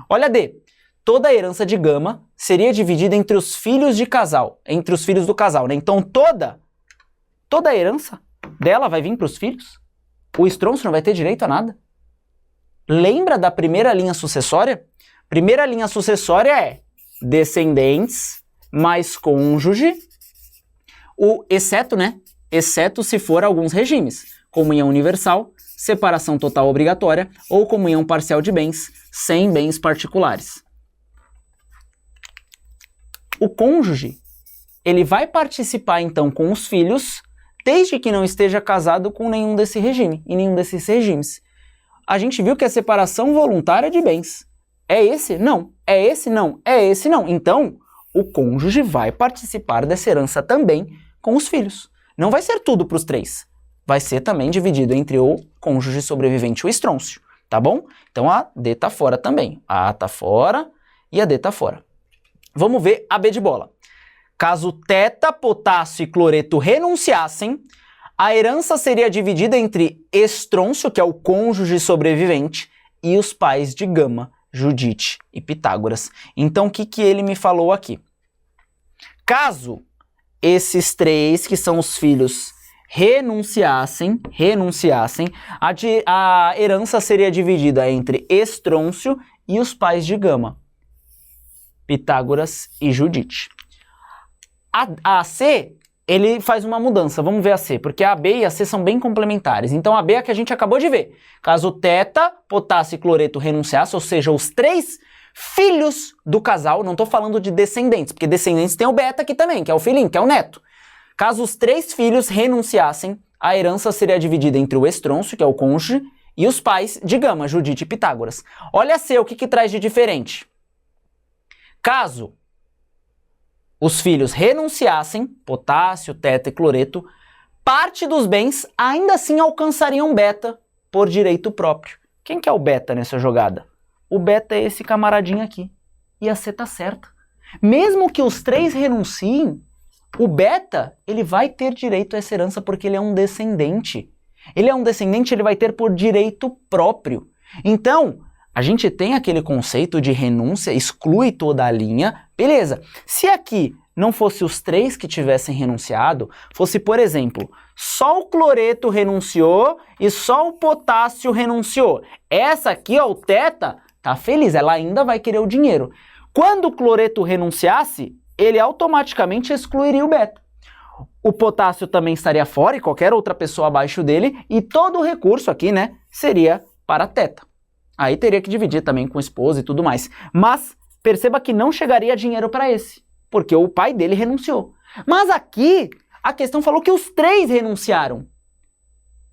Olha D. Toda a herança de Gama seria dividida entre os filhos de casal, entre os filhos do casal, né? Então toda a herança dela vai vir para os filhos? O Estrôncio não vai ter direito a nada? Lembra da primeira linha sucessória? Primeira linha sucessória é descendentes mais cônjuge, exceto, né? Exceto se for alguns regimes, comunhão universal, separação total obrigatória ou comunhão parcial de bens, sem bens particulares. O cônjuge, ele vai participar então com os filhos, desde que não esteja casado com nenhum desse regime, e nenhum desses regimes. A gente viu que é separação voluntária de bens. É esse? Não. É esse? Não. É esse? Não. Então, o cônjuge vai participar dessa herança também com os filhos. Não vai ser tudo para os 3. Vai ser também dividido entre o cônjuge sobrevivente e o Estrôncio, tá bom? Então a D tá fora também. A A tá fora e a D tá fora. Vamos ver a B de bola. Caso Teta, Potássio e Cloreto renunciassem, a herança seria dividida entre Estrôncio, que é o cônjuge sobrevivente, e os pais de Gama, Judite e Pitágoras. Então, o que ele me falou aqui? Caso esses 3, que são os filhos, renunciassem, a herança seria dividida entre Estrôncio e os pais de Gama, Pitágoras e Judite. A C, ele faz uma mudança. Vamos ver a C, porque a B e a C são bem complementares. Então a B é a que a gente acabou de ver. Caso Teta, Potássio e Cloreto renunciassem, ou seja, os 3 filhos do casal, não estou falando de descendentes, porque descendentes tem o Beta aqui também, que é o filhinho, que é o neto. Caso os 3 filhos renunciassem, a herança seria dividida entre o estrôncio, que é o cônjuge, e os pais de Gama, Judite e Pitágoras. Olha C, o que traz de diferente? Caso os filhos renunciassem, potássio, teta e cloreto, parte dos bens ainda assim alcançariam beta por direito próprio. Quem que é o beta nessa jogada? O beta é esse camaradinho aqui. E a C tá certa. Mesmo que os três renunciem, o beta, ele vai ter direito a essa herança porque ele é um descendente. Ele é um descendente, ele vai ter por direito próprio. Então, a gente tem aquele conceito de renúncia, exclui toda a linha. Beleza. Se aqui não fosse os três que tivessem renunciado, fosse, por exemplo, só o cloreto renunciou e só o potássio renunciou. Essa aqui, ó, o teta, tá feliz, ela ainda vai querer o dinheiro. Quando o cloreto renunciasse, ele automaticamente excluiria o beta. O potássio também estaria fora e qualquer outra pessoa abaixo dele, e todo o recurso aqui, né, seria para a teta. Aí teria que dividir também com o esposo e tudo mais. Mas perceba que não chegaria dinheiro para esse, porque o pai dele renunciou. Mas aqui, a questão falou que os três renunciaram.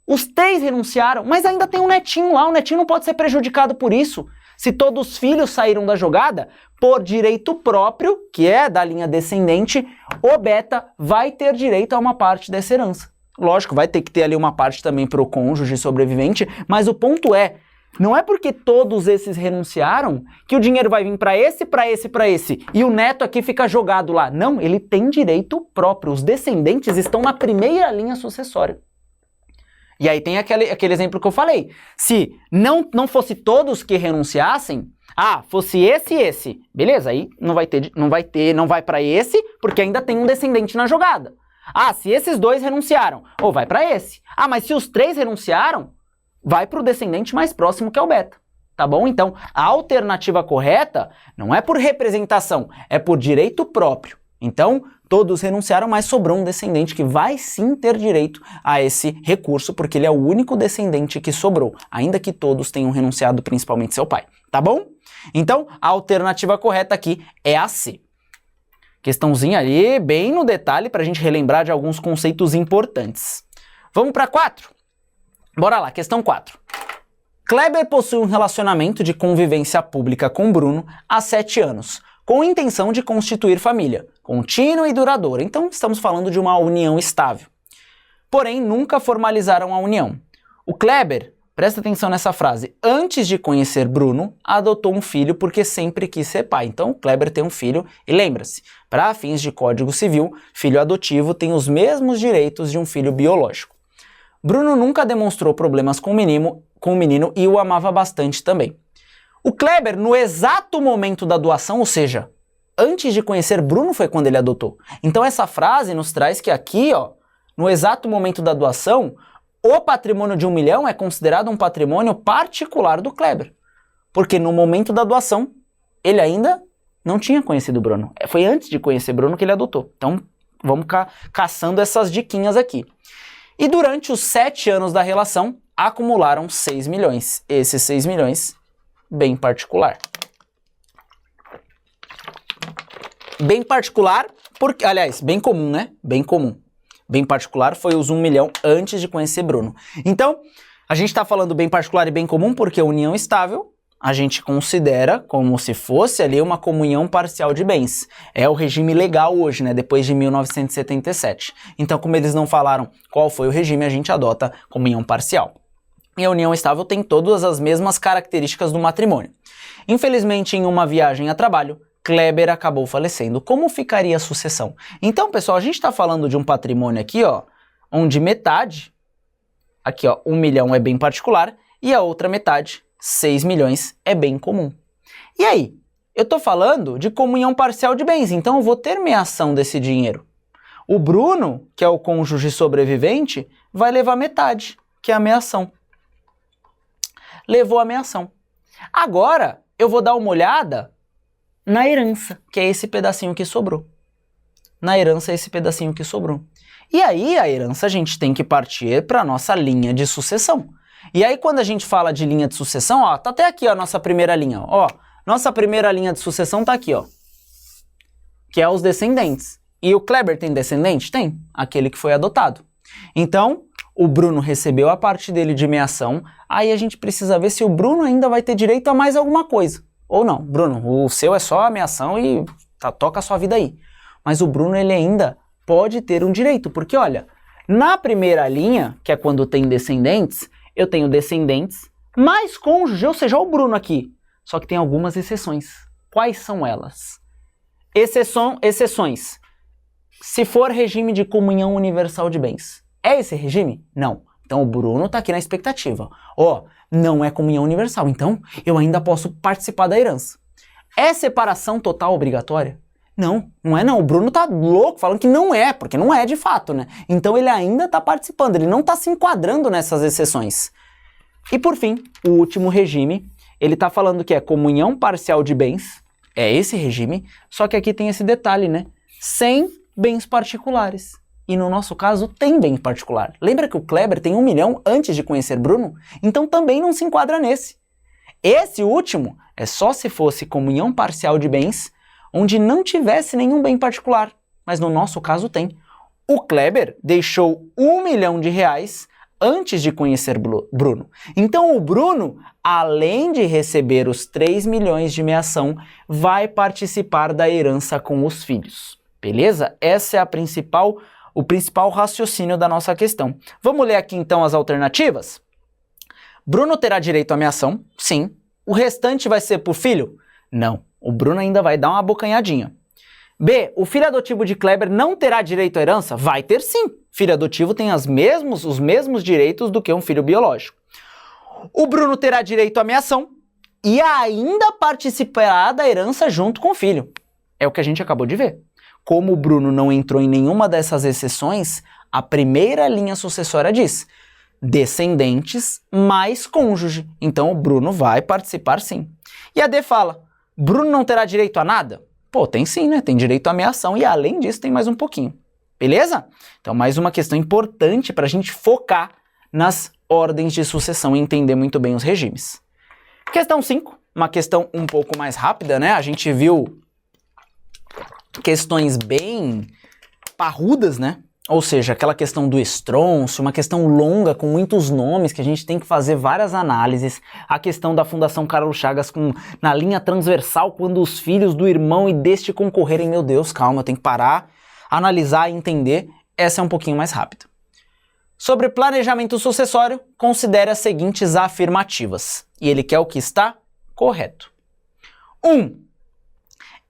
Os três renunciaram, mas ainda tem um netinho lá, o netinho não pode ser prejudicado por isso. Se todos os filhos saíram da jogada, por direito próprio, que é da linha descendente, o beta vai ter direito a uma parte dessa herança. Lógico, vai ter que ter ali uma parte também para o cônjuge sobrevivente, mas o ponto é, não é porque todos esses renunciaram que o dinheiro vai vir para esse, para esse, para esse, e o neto aqui fica jogado lá. Não, ele tem direito próprio. Os descendentes estão na primeira linha sucessória. E aí tem aquele exemplo que eu falei. Se não fosse todos que renunciassem, fosse esse e esse, beleza, aí não vai para esse, porque ainda tem um descendente na jogada. Se esses dois renunciaram, vai para esse. Mas se os três renunciaram, vai para o descendente mais próximo, que é o beta. Tá bom? Então, a alternativa correta não é por representação, é por direito próprio. Então, todos renunciaram, mas sobrou um descendente que vai sim ter direito a esse recurso, porque ele é o único descendente que sobrou, ainda que todos tenham renunciado, principalmente seu pai. Tá bom? Então, a alternativa correta aqui é a C. Questãozinha ali, bem no detalhe, para a gente relembrar de alguns conceitos importantes. Vamos para 4? Bora lá, questão 4. Kleber possui um relacionamento de convivência pública com Bruno há 7 anos, com intenção de constituir família, contínua e duradoura. Então, estamos falando de uma união estável. Porém, nunca formalizaram a união. O Kleber, presta atenção nessa frase, antes de conhecer Bruno, adotou um filho porque sempre quis ser pai. Então, o Kleber tem um filho e lembra-se, para fins de Código Civil, filho adotivo tem os mesmos direitos de um filho biológico. Bruno nunca demonstrou problemas com o menino e o amava bastante também. O Kleber, no exato momento da doação, ou seja, antes de conhecer Bruno foi quando ele adotou. Então essa frase nos traz que aqui, ó, no exato momento da doação, o patrimônio de 1 milhão é considerado um patrimônio particular do Kleber. Porque no momento da doação, ele ainda não tinha conhecido Bruno. Foi antes de conhecer Bruno que ele adotou. Então vamos caçando essas diquinhas aqui. E durante os 7 anos da relação, acumularam 6 milhões. Esses 6 milhões, bem particular. Bem particular, porque, aliás, bem comum, né? Bem comum. Bem particular foi os 1 milhão antes de conhecer Bruno. Então, a gente está falando bem particular e bem comum porque a união estável a gente considera como se fosse ali uma comunhão parcial de bens. É o regime legal hoje, né? Depois de 1977. Então, como eles não falaram qual foi o regime, a gente adota comunhão parcial. E a união estável tem todas as mesmas características do matrimônio. Infelizmente, em uma viagem a trabalho, Kleber acabou falecendo. Como ficaria a sucessão? Então, pessoal, a gente está falando de um patrimônio aqui, ó, onde metade, aqui, ó, 1 milhão é bem particular, e a outra metade, 6 milhões, é bem comum. E aí? Eu estou falando de comunhão parcial de bens, então eu vou ter meação desse dinheiro. O Bruno, que é o cônjuge sobrevivente, vai levar metade, que é a meação. Levou a meação. Agora, eu vou dar uma olhada na herança, que é esse pedacinho que sobrou. Na herança é esse pedacinho que sobrou. E aí, a herança, a gente tem que partir para a nossa linha de sucessão. E aí, quando a gente fala de linha de sucessão, ó, tá até aqui ó, a nossa primeira linha. Ó, nossa primeira linha de sucessão tá aqui, ó. Que é os descendentes. E o Kleber tem descendente? Tem. Aquele que foi adotado. Então, o Bruno recebeu a parte dele de meação, aí a gente precisa ver se o Bruno ainda vai ter direito a mais alguma coisa. Ou não, Bruno, o seu é só a meação e toca a sua vida aí. Mas o Bruno, ele ainda pode ter um direito, porque olha, na primeira linha, que é quando tem descendentes, eu tenho descendentes mais cônjuge, ou seja, o Bruno aqui. Só que tem algumas exceções. Quais são elas? Exceções. Se for regime de comunhão universal de bens. É esse regime? Não. Então o Bruno está aqui na expectativa. Não é comunhão universal, então eu ainda posso participar da herança. É separação total obrigatória? Não, não é não. O Bruno tá louco falando que não é, porque não é de fato, né? Então ele ainda tá participando, ele não tá se enquadrando nessas exceções. E por fim, o último regime, ele tá falando que é comunhão parcial de bens, é esse regime, só que aqui tem esse detalhe, né? Sem bens particulares. E no nosso caso tem bem particular. Lembra que o Kleber tem 1 milhão antes de conhecer Bruno? Então também não se enquadra nesse. Esse último é só se fosse comunhão parcial de bens, onde não tivesse nenhum bem particular, mas no nosso caso tem. O Kleber deixou 1 milhão de reais antes de conhecer Bruno. Então o Bruno, além de receber os 3 milhões de meação, vai participar da herança com os filhos. Beleza? Essa é o principal raciocínio da nossa questão. Vamos ler aqui então as alternativas? Bruno terá direito à meação? Sim. O restante vai ser por filho? Não. O Bruno ainda vai dar uma abocanhadinha. B. O filho adotivo de Kleber não terá direito à herança? Vai ter sim. Filho adotivo tem os mesmos direitos do que um filho biológico. O Bruno terá direito à meação e ainda participará da herança junto com o filho. É o que a gente acabou de ver. Como o Bruno não entrou em nenhuma dessas exceções, a primeira linha sucessória diz descendentes mais cônjuge. Então o Bruno vai participar sim. E a D fala, Bruno não terá direito a nada? Pô, tem sim, né? Tem direito à meação e além disso tem mais um pouquinho. Beleza? Então mais uma questão importante para a gente focar nas ordens de sucessão e entender muito bem os regimes. Questão 5, uma questão um pouco mais rápida, né? A gente viu questões bem parrudas, né? Ou seja, aquela questão do estronço, uma questão longa com muitos nomes que a gente tem que fazer várias análises. A questão da Fundação Carlos Chagas na linha transversal, quando os filhos do irmão e deste concorrerem. Meu Deus, calma, eu tenho que parar, analisar e entender. Essa é um pouquinho mais rápida. Sobre planejamento sucessório, considere as seguintes afirmativas. E ele quer o que está correto. 1.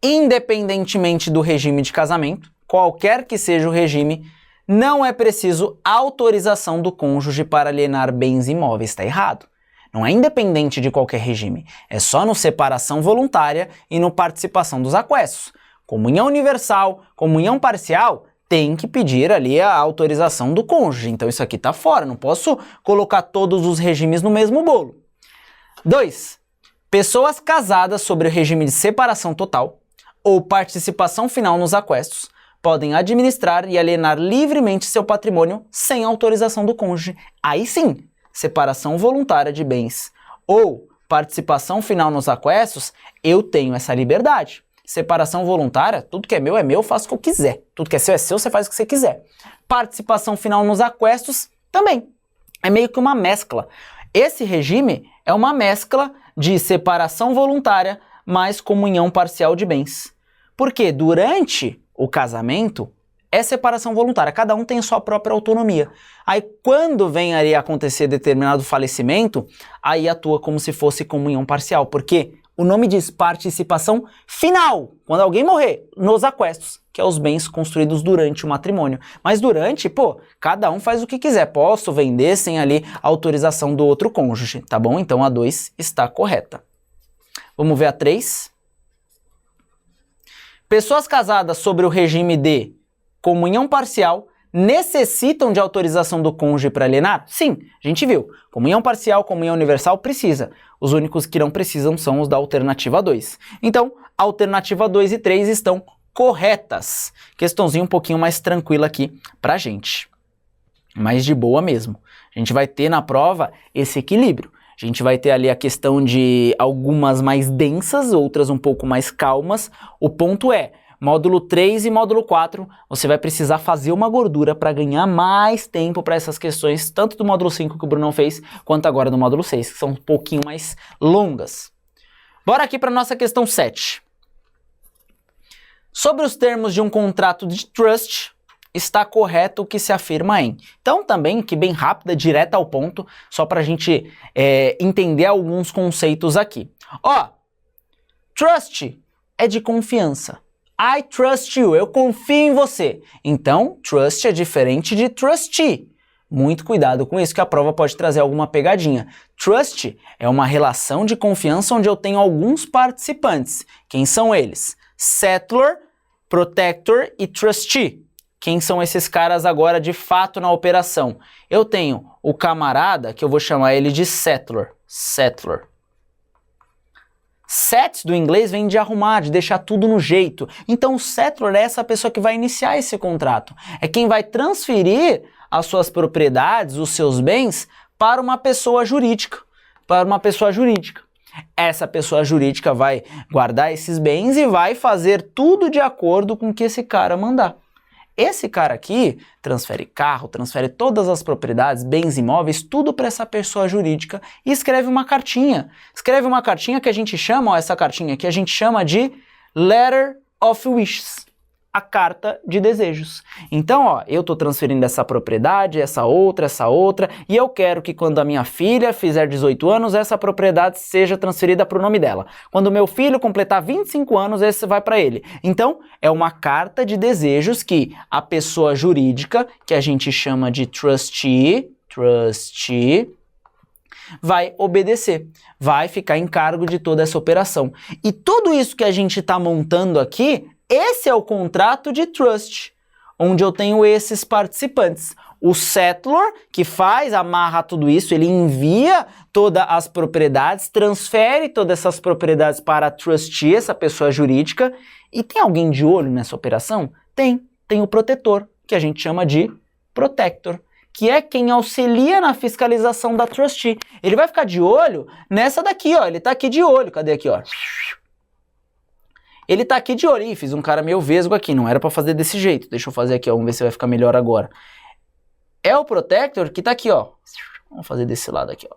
Independentemente do regime de casamento, qualquer que seja o regime, não é preciso autorização do cônjuge para alienar bens imóveis. Está errado. Não é independente de qualquer regime. É só no separação voluntária e no participação dos aquestos. Comunhão universal, comunhão parcial, tem que pedir ali a autorização do cônjuge. Então isso aqui está fora. Não posso colocar todos os regimes no mesmo bolo. 2. Pessoas casadas sobre o regime de separação total ou participação final nos aquestos podem administrar e alienar livremente seu patrimônio sem autorização do cônjuge. Aí sim, separação voluntária de bens ou participação final nos aquestos, eu tenho essa liberdade. Separação voluntária, tudo que é meu, eu faço o que eu quiser. Tudo que é seu, você faz o que você quiser. Participação final nos aquestos, também. É meio que uma mescla. Esse regime é uma mescla de separação voluntária mais comunhão parcial de bens. Porque durante o casamento é separação voluntária, cada um tem a sua própria autonomia. Aí quando vem ali acontecer determinado falecimento, aí atua como se fosse comunhão parcial, porque o nome diz participação final, quando alguém morrer, nos aquestos, que é os bens construídos durante o matrimônio. Mas durante, cada um faz o que quiser, posso vender sem ali a autorização do outro cônjuge, tá bom? Então a 2 está correta. Vamos ver a 3. Pessoas casadas sobre o regime de comunhão parcial necessitam de autorização do cônjuge para alienar? Sim, a gente viu. Comunhão parcial, comunhão universal precisa. Os únicos que não precisam são os da alternativa 2. Então, a alternativa 2 e 3 estão corretas. Questãozinha um pouquinho mais tranquila aqui pra gente. Mais de boa mesmo. A gente vai ter na prova esse equilíbrio. A gente vai ter ali a questão de algumas mais densas, outras um pouco mais calmas. O ponto é, módulo 3 e módulo 4, você vai precisar fazer uma gordura para ganhar mais tempo para essas questões, tanto do módulo 5 que o Brunão fez, quanto agora do módulo 6, que são um pouquinho mais longas. Bora aqui para nossa questão 7. Sobre os termos de um contrato de trust, está correto o que se afirma em. Então, também, que bem rápida, direta ao ponto, só para a gente entender alguns conceitos aqui. Ó, trust é de confiança. I trust you, eu confio em você. Então, trust é diferente de trustee. Muito cuidado com isso, que a prova pode trazer alguma pegadinha. Trust é uma relação de confiança onde eu tenho alguns participantes. Quem são eles? Settlor, protector e trustee. Quem são esses caras agora de fato na operação? Eu tenho o camarada, que eu vou chamar ele de settlor. Settlor. Set do inglês vem de arrumar, de deixar tudo no jeito. Então o settlor é essa pessoa que vai iniciar esse contrato. É quem vai transferir as suas propriedades, os seus bens, para uma pessoa jurídica. Para uma pessoa jurídica. Essa pessoa jurídica vai guardar esses bens e vai fazer tudo de acordo com o que esse cara mandar. Esse cara aqui transfere carro, transfere todas as propriedades, bens imóveis, tudo para essa pessoa jurídica e escreve uma cartinha. Escreve uma cartinha que a gente chama, ó, essa cartinha aqui a gente chama de Letter of Wishes, a carta de desejos. Então, ó, eu tô transferindo essa propriedade, essa outra, e eu quero que quando a minha filha fizer 18 anos, essa propriedade seja transferida para o nome dela. Quando o meu filho completar 25 anos, esse vai para ele. Então, é uma carta de desejos que a pessoa jurídica, que a gente chama de trustee, vai obedecer, vai ficar em cargo de toda essa operação. E tudo isso que a gente está montando aqui, esse é o contrato de trust, onde eu tenho esses participantes. O settlor, que amarra tudo isso, ele envia todas as propriedades, transfere todas essas propriedades para a trustee, essa pessoa jurídica. E tem alguém de olho nessa operação? Tem o protetor, que a gente chama de protector, que é quem auxilia na fiscalização da trustee. Ele vai ficar de olho nessa daqui, ó, ele tá aqui de olho, cadê aqui, ó? Ele tá aqui de olho. Ih, fiz um cara meio vesgo aqui, não era pra fazer desse jeito. Deixa eu fazer aqui, ó, vamos ver se vai ficar melhor agora. É o protector que tá aqui, ó. Vamos fazer desse lado aqui, ó.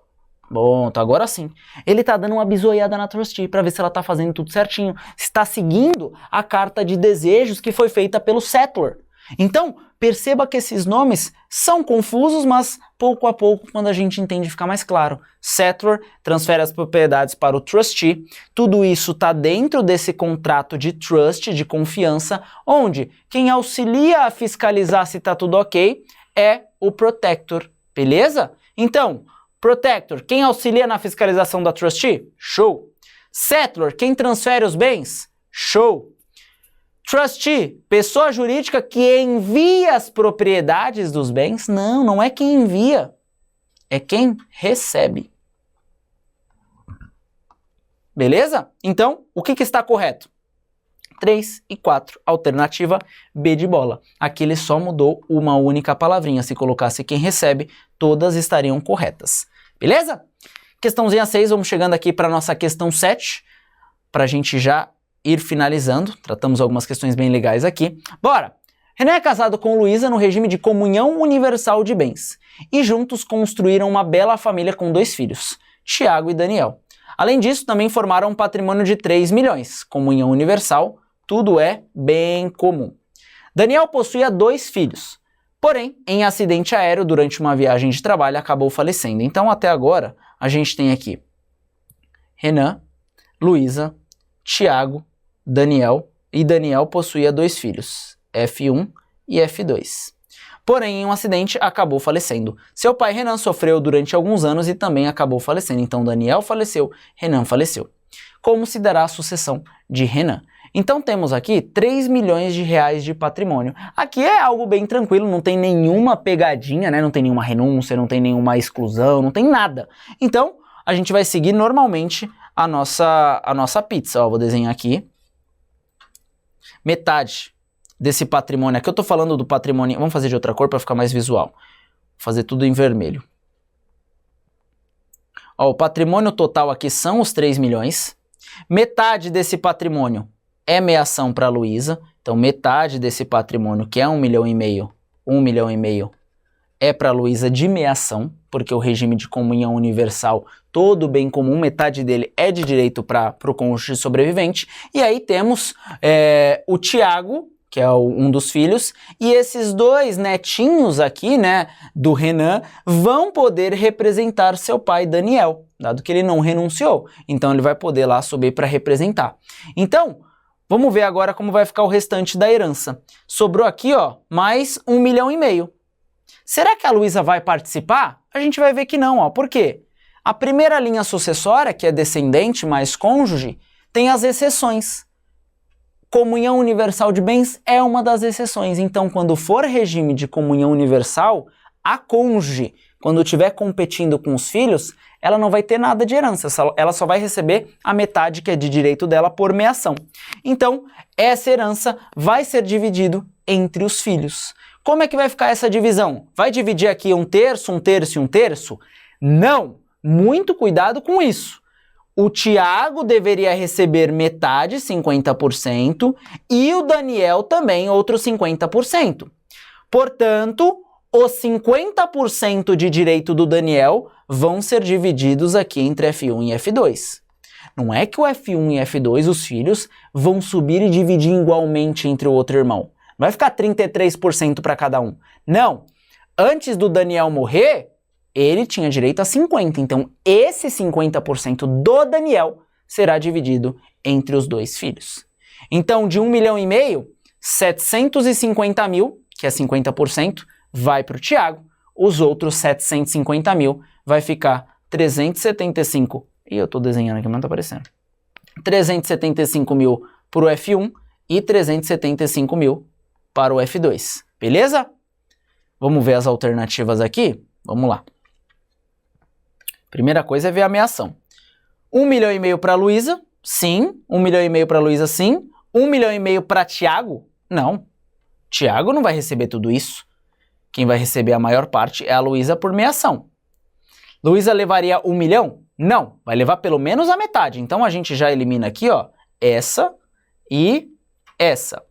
Bom, tá agora sim. Ele tá dando uma bisoiada na trustee pra ver se ela tá fazendo tudo certinho. Se tá seguindo a carta de desejos que foi feita pelo settlor. Então, perceba que esses nomes são confusos, mas pouco a pouco, quando a gente entende, fica mais claro. Settlor transfere as propriedades para o trustee, tudo isso está dentro desse contrato de trust, de confiança, onde quem auxilia a fiscalizar se está tudo ok é o protector, beleza? Então, protector, quem auxilia na fiscalização da trustee? Show! Settlor, quem transfere os bens? Show! Trustee, pessoa jurídica que envia as propriedades dos bens? Não é quem envia, é quem recebe. Beleza? Então, o que está correto? 3 e 4, alternativa B de bola. Aqui ele só mudou uma única palavrinha. Se colocasse quem recebe, todas estariam corretas. Beleza? Questãozinha 6, vamos chegando aqui para a nossa questão 7, para a gente já ir finalizando. Tratamos algumas questões bem legais aqui. Bora! Renan é casado com Luísa no regime de comunhão universal de bens. E juntos construíram uma bela família com 2 filhos, Tiago e Daniel. Além disso, também formaram um patrimônio de 3 milhões. Comunhão universal, tudo é bem comum. Daniel possuía 2 filhos. Porém, em acidente aéreo durante uma viagem de trabalho, acabou falecendo. Então, até agora, a gente tem aqui Renan, Luísa, Tiago, Daniel, e Daniel possuía 2 filhos, F1 e F2. Porém, em um acidente, acabou falecendo. Seu pai, Renan, sofreu durante alguns anos e também acabou falecendo. Então, Daniel faleceu, Renan faleceu. Como se dará a sucessão de Renan? Então, temos aqui 3 milhões de reais de patrimônio. Aqui é algo bem tranquilo, não tem nenhuma pegadinha, né? Não tem nenhuma renúncia, não tem nenhuma exclusão, não tem nada. Então, a gente vai seguir normalmente a nossa pizza. Ó, vou desenhar aqui. Metade desse patrimônio, aqui eu tô falando do patrimônio, vamos fazer de outra cor para ficar mais visual. Vou fazer tudo em vermelho. Ó, o patrimônio total aqui são os 3 milhões. Metade desse patrimônio é meação para a Luísa Então, metade desse patrimônio, que é 1 milhão e meio, é para a Luísa de meação, porque o regime de comunhão universal, todo bem comum, metade dele é de direito para o cônjuge sobrevivente. E aí temos o Tiago, que é um dos filhos, e esses dois netinhos aqui, né, do Renan, vão poder representar seu pai Daniel, dado que ele não renunciou. Então ele vai poder lá subir para representar. Então, vamos ver agora como vai ficar o restante da herança. Sobrou aqui, ó, mais 1 milhão e meio. Será que a Luísa vai participar? A gente vai ver que não, ó. Por quê? A primeira linha sucessória, que é descendente mais cônjuge, tem as exceções. Comunhão universal de bens é uma das exceções. Então, quando for regime de comunhão universal, a cônjuge, quando estiver competindo com os filhos, ela não vai ter nada de herança, ela só vai receber a metade que é de direito dela por meação. Então, essa herança vai ser dividida entre os filhos. Como é que vai ficar essa divisão? Vai dividir aqui 1/3, 1/3 e 1/3? Não! Muito cuidado com isso. O Tiago deveria receber metade, 50%, e o Daniel também, outro 50%. Portanto, os 50% de direito do Daniel vão ser divididos aqui entre F1 e F2. Não é que o F1 e F2, os filhos, vão subir e dividir igualmente entre o outro irmão. Não vai ficar 33% para cada um. Não. Antes do Daniel morrer, ele tinha direito a 50%. Então, esse 50% do Daniel será dividido entre os dois filhos. Então, de 1 milhão e meio, 750 mil, que é 50%, vai para o Tiago. Os outros 750 mil vai ficar 375. E eu estou desenhando aqui, mas não está aparecendo. 375 mil para o F1 e 375 mil para o F2. Beleza? Vamos ver as alternativas aqui? Vamos lá. Primeira coisa é ver a meação. 1 milhão e meio para a Luísa? Sim. 1 milhão e meio para a Luísa? Sim. 1 milhão e meio para Tiago? Não. Tiago não vai receber tudo isso. Quem vai receber a maior parte é a Luísa por meação. Luísa levaria 1 milhão? Não. Vai levar pelo menos a metade. Então a gente já elimina aqui, ó, essa e essa.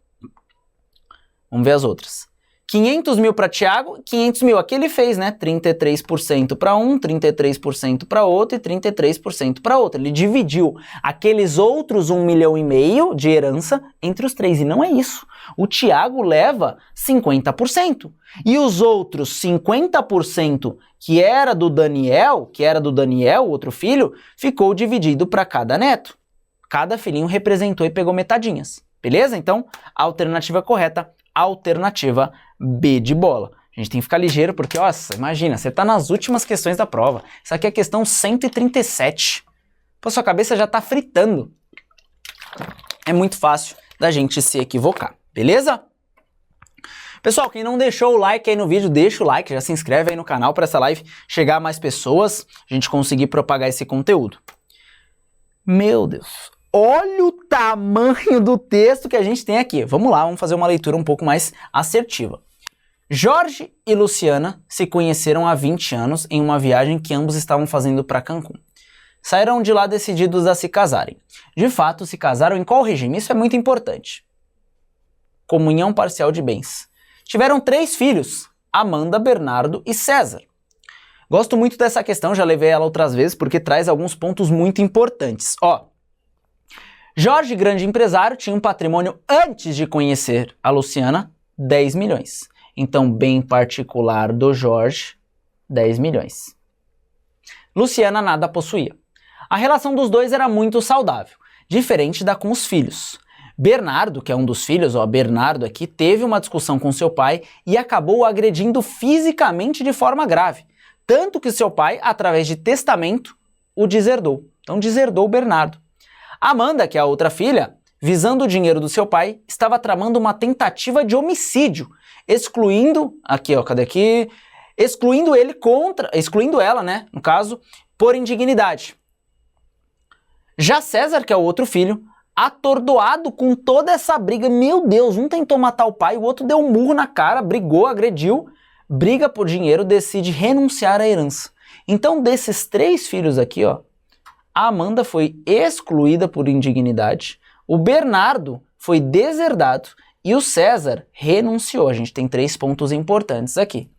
Vamos ver as outras. 500 mil para Tiago, 500 mil. Aqui ele fez, né? 33% para um, 33% para outro e 33% para outro. Ele dividiu aqueles outros 1 milhão e meio de herança entre os três. E não é isso. O Tiago leva 50%. E os outros 50% que era do Daniel, o outro filho, ficou dividido para cada neto. Cada filhinho representou e pegou metadinhas. Beleza? Então, a alternativa correta, alternativa B de bola. A gente tem que ficar ligeiro porque, nossa, imagina, você tá nas últimas questões da prova. Isso aqui é a questão 137. Pô, sua cabeça já tá fritando. É muito fácil da gente se equivocar, beleza? Pessoal, quem não deixou o like aí no vídeo, deixa o like, já se inscreve aí no canal para essa live chegar a mais pessoas, a gente conseguir propagar esse conteúdo. Meu Deus, olha o tamanho do texto que a gente tem aqui. Vamos lá, vamos fazer uma leitura um pouco mais assertiva. Jorge e Luciana se conheceram há 20 anos em uma viagem que ambos estavam fazendo para Cancún. Saíram de lá decididos a se casarem. De fato, se casaram em qual regime? Isso é muito importante. Comunhão parcial de bens. Tiveram 3 filhos, Amanda, Bernardo e César. Gosto muito dessa questão, já levei ela outras vezes porque traz alguns pontos muito importantes. Ó, Jorge, grande empresário, tinha um patrimônio antes de conhecer a Luciana, 10 milhões. Então, bem particular do Jorge, 10 milhões. Luciana nada possuía. A relação dos dois era muito saudável, diferente da com os filhos. Bernardo, que é um dos filhos, ó, Bernardo aqui, teve uma discussão com seu pai e acabou o agredindo fisicamente de forma grave. Tanto que seu pai, através de testamento, o deserdou. Então deserdou o Bernardo. Amanda, que é a outra filha, visando o dinheiro do seu pai, estava tramando uma tentativa de homicídio, excluindo, aqui ó, cadê aqui? Excluindo ela, né, no caso, por indignidade. Já César, que é o outro filho, atordoado com toda essa briga, meu Deus, um tentou matar o pai, o outro deu um murro na cara, brigou, agrediu, briga por dinheiro, decide renunciar à herança. Então, desses 3 filhos aqui, ó, a Amanda foi excluída por indignidade, o Bernardo foi deserdado e o César renunciou. A gente tem 3 pontos importantes aqui.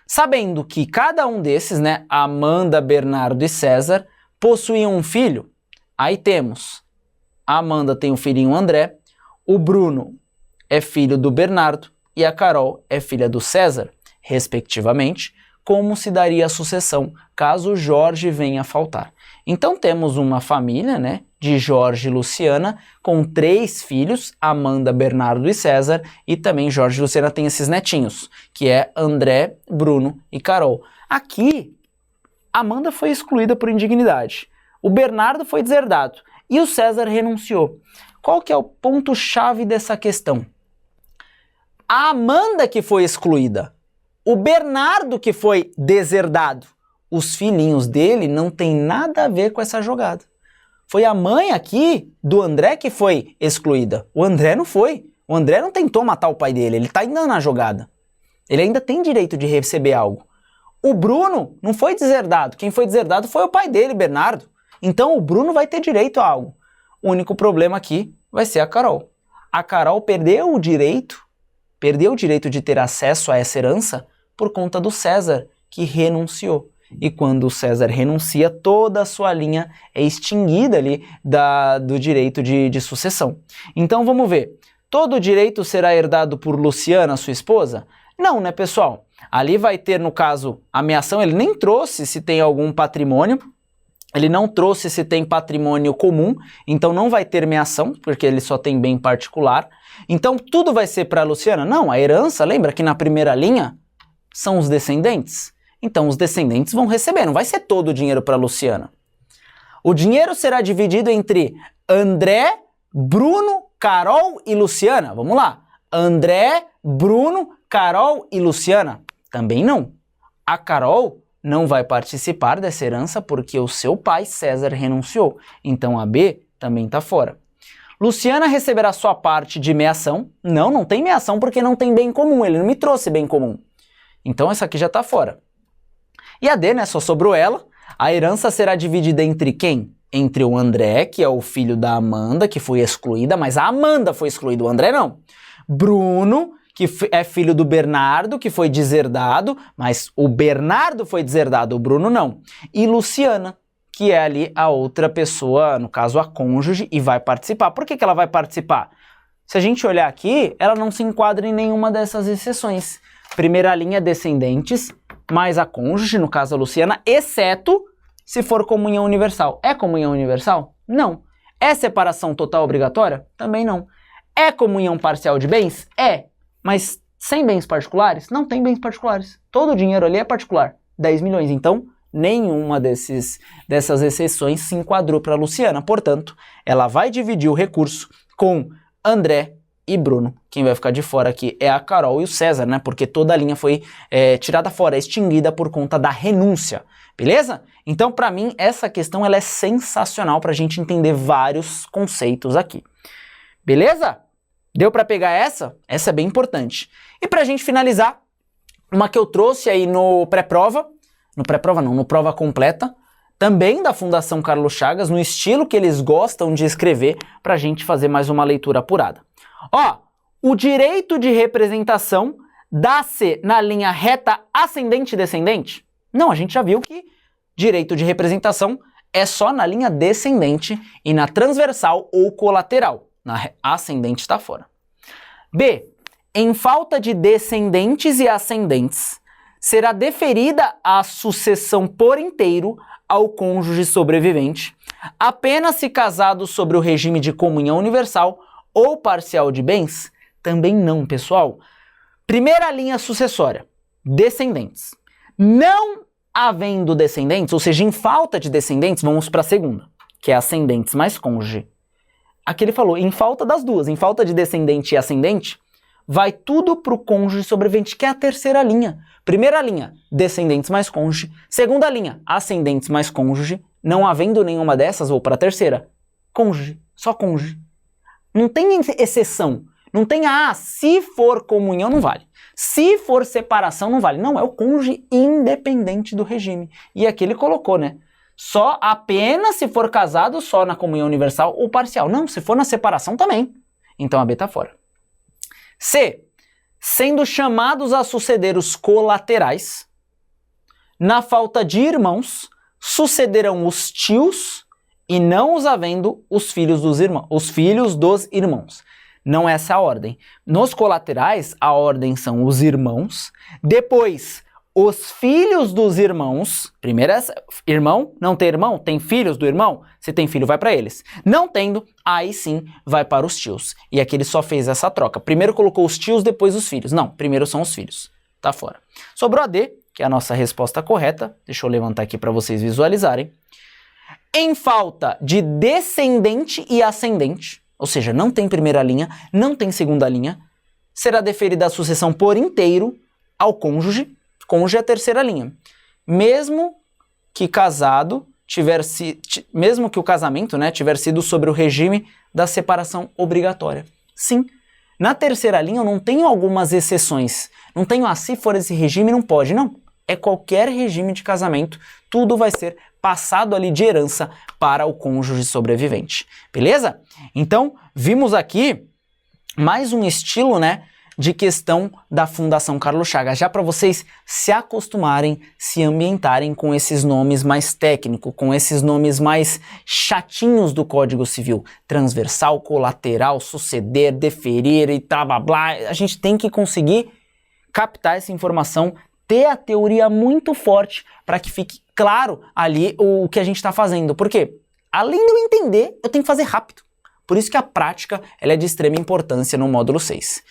Sabendo que cada um desses, né, Amanda, Bernardo e César, possuíam um filho, aí temos a Amanda tem um filhinho André, o Bruno é filho do Bernardo e a Carol é filha do César, respectivamente. Como se daria a sucessão caso Jorge venha a faltar? Então temos uma família, né, de Jorge e Luciana, com 3 filhos, Amanda, Bernardo e César, e também Jorge e Luciana tem esses netinhos, que é André, Bruno e Carol. Aqui, Amanda foi excluída por indignidade, o Bernardo foi deserdado e o César renunciou. Qual que é o ponto-chave dessa questão? A Amanda que foi excluída, o Bernardo que foi deserdado, os filhinhos dele não tem nada a ver com essa jogada. Foi a mãe aqui do André que foi excluída. O André não foi. O André não tentou matar o pai dele, ele está ainda na jogada. Ele ainda tem direito de receber algo. O Bruno não foi deserdado. Quem foi deserdado foi o pai dele, Bernardo. Então o Bruno vai ter direito a algo. O único problema aqui vai ser a Carol. A Carol perdeu o direito de ter acesso a essa herança por conta do César, que renunciou. E quando o César renuncia, toda a sua linha é extinguida ali do direito de sucessão. Então vamos ver. Todo o direito será herdado por Luciana, sua esposa? Não, né, pessoal? Ali vai ter, no caso, a meação. Ele nem trouxe se tem algum patrimônio. Ele não trouxe se tem patrimônio comum. Então não vai ter meação, porque ele só tem bem particular. Então tudo vai ser para Luciana? Não, a herança, lembra que na primeira linha são os descendentes? Então os descendentes vão receber, não vai ser todo o dinheiro para Luciana. O dinheiro será dividido entre André, Bruno, Carol e Luciana. Vamos lá. André, Bruno, Carol e Luciana. Também não. A Carol não vai participar dessa herança porque o seu pai, César, renunciou. Então a B também está fora. Luciana receberá sua parte de meação. Não tem meação porque não tem bem comum. Ele não me trouxe bem comum. Então essa aqui já está fora. E a D, né? Só sobrou ela. A herança será dividida entre quem? Entre o André, que é o filho da Amanda, que foi excluída, mas a Amanda foi excluída, o André não. Bruno, que é filho do Bernardo, que foi deserdado, mas o Bernardo foi deserdado, o Bruno não. E Luciana, que é ali a outra pessoa, no caso a cônjuge, e vai participar. Por que ela vai participar? Se a gente olhar aqui, ela não se enquadra em nenhuma dessas exceções. Primeira linha, descendentes, mais a cônjuge, no caso a Luciana, exceto se for comunhão universal. É comunhão universal? Não. É separação total obrigatória? Também não. É comunhão parcial de bens? É. Mas sem bens particulares? Não tem bens particulares. Todo o dinheiro ali é particular. 10 milhões. Então, nenhuma dessas exceções se enquadrou para a Luciana. Portanto, ela vai dividir o recurso com André e Bruno. Quem vai ficar de fora aqui é a Carol e o César, né? Porque toda a linha foi tirada fora, extinguida por conta da renúncia. Beleza? Então, para mim, essa questão ela é sensacional para a gente entender vários conceitos aqui. Beleza? Deu para pegar essa? Essa é bem importante. E para a gente finalizar, uma que eu trouxe aí no pré-prova, no prova completa, também da Fundação Carlos Chagas, no estilo que eles gostam de escrever, para a gente fazer mais uma leitura apurada. Ó, o direito de representação dá-se na linha reta ascendente e descendente? Não, a gente já viu que direito de representação é só na linha descendente e na transversal ou colateral. Na ascendente está fora. B. Em falta de descendentes e ascendentes, será deferida a sucessão por inteiro ao cônjuge sobrevivente, apenas se casado sobre o regime de comunhão universal ou parcial de bens? Também não, pessoal. Primeira linha sucessória, descendentes. Não havendo descendentes, ou seja, em falta de descendentes, vamos para a segunda, que é ascendentes mais cônjuge. Aqui ele falou, em falta das duas, em falta de descendente e ascendente, vai tudo para o cônjuge sobrevivente, que é a terceira linha. Primeira linha, descendentes mais cônjuge. Segunda linha, ascendentes mais cônjuge. Não havendo nenhuma dessas, vou para a terceira. Cônjuge, só cônjuge. Não tem exceção. Não tem, se for comunhão não vale. Se for separação não vale. Não, é o cônjuge independente do regime. E aqui ele colocou, né? Só apenas se for casado só na comunhão universal ou parcial. Não, se for na separação também. Então a B tá fora. C. Sendo chamados a suceder os colaterais, na falta de irmãos, sucederão os tios e não os havendo os filhos dos irmãos. Não é essa a ordem. Nos colaterais, a ordem são os irmãos, depois os filhos dos irmãos. Primeiro irmão, não tem irmão, tem filhos do irmão, se tem filho vai para eles. Não tendo, aí sim vai para os tios. E aqui ele só fez essa troca. Primeiro colocou os tios, depois os filhos. Não, primeiro são os filhos. Tá fora. Sobrou a D, que é a nossa resposta correta. Deixa eu levantar aqui para vocês visualizarem. Em falta de descendente e ascendente, ou seja, não tem primeira linha, não tem segunda linha, será deferida a sucessão por inteiro ao cônjuge. Cônjuge é a terceira linha. Mesmo que o casamento, né, tiver sido sobre o regime da separação obrigatória. Sim. Na terceira linha eu não tenho algumas exceções. Não tenho, se for esse regime não pode. Não. É qualquer regime de casamento. Tudo vai ser passado ali de herança para o cônjuge sobrevivente. Beleza? Então, vimos aqui mais um estilo, né, de questão da Fundação Carlos Chagas, já para vocês se acostumarem, se ambientarem com esses nomes mais técnicos, com esses nomes mais chatinhos do Código Civil. Transversal, colateral, suceder, deferir e blá blá blá. A gente tem que conseguir captar essa informação, ter a teoria muito forte para que fique claro ali o que a gente está fazendo. Por quê? Além de eu entender, eu tenho que fazer rápido. Por isso que a prática ela é de extrema importância no módulo 6.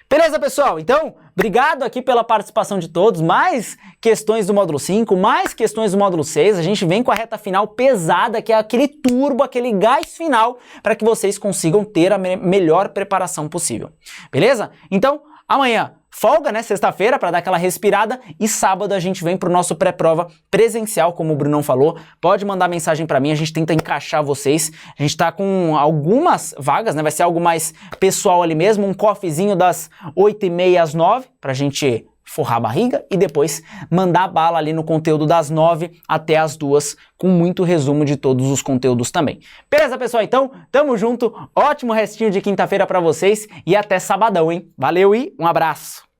Beleza, pessoal? Então, obrigado aqui pela participação de todos. Mais questões do módulo 5, mais questões do módulo 6. A gente vem com a reta final pesada, que é aquele turbo, aquele gás final, para que vocês consigam ter a melhor preparação possível. Beleza? Então, amanhã, folga, né? Sexta-feira, para dar aquela respirada. E sábado a gente vem para o nosso pré-prova presencial, como o Brunão falou. Pode mandar mensagem para mim, a gente tenta encaixar vocês. A gente tá com algumas vagas, né? Vai ser algo mais pessoal ali mesmo. Um cofezinho das 8h30 às 9h, pra gente forrar a barriga. E depois mandar bala ali no conteúdo das 9h até as 2h, com muito resumo de todos os conteúdos também. Beleza, pessoal? Então, tamo junto. Ótimo restinho de quinta-feira para vocês. E até sabadão, hein? Valeu e um abraço!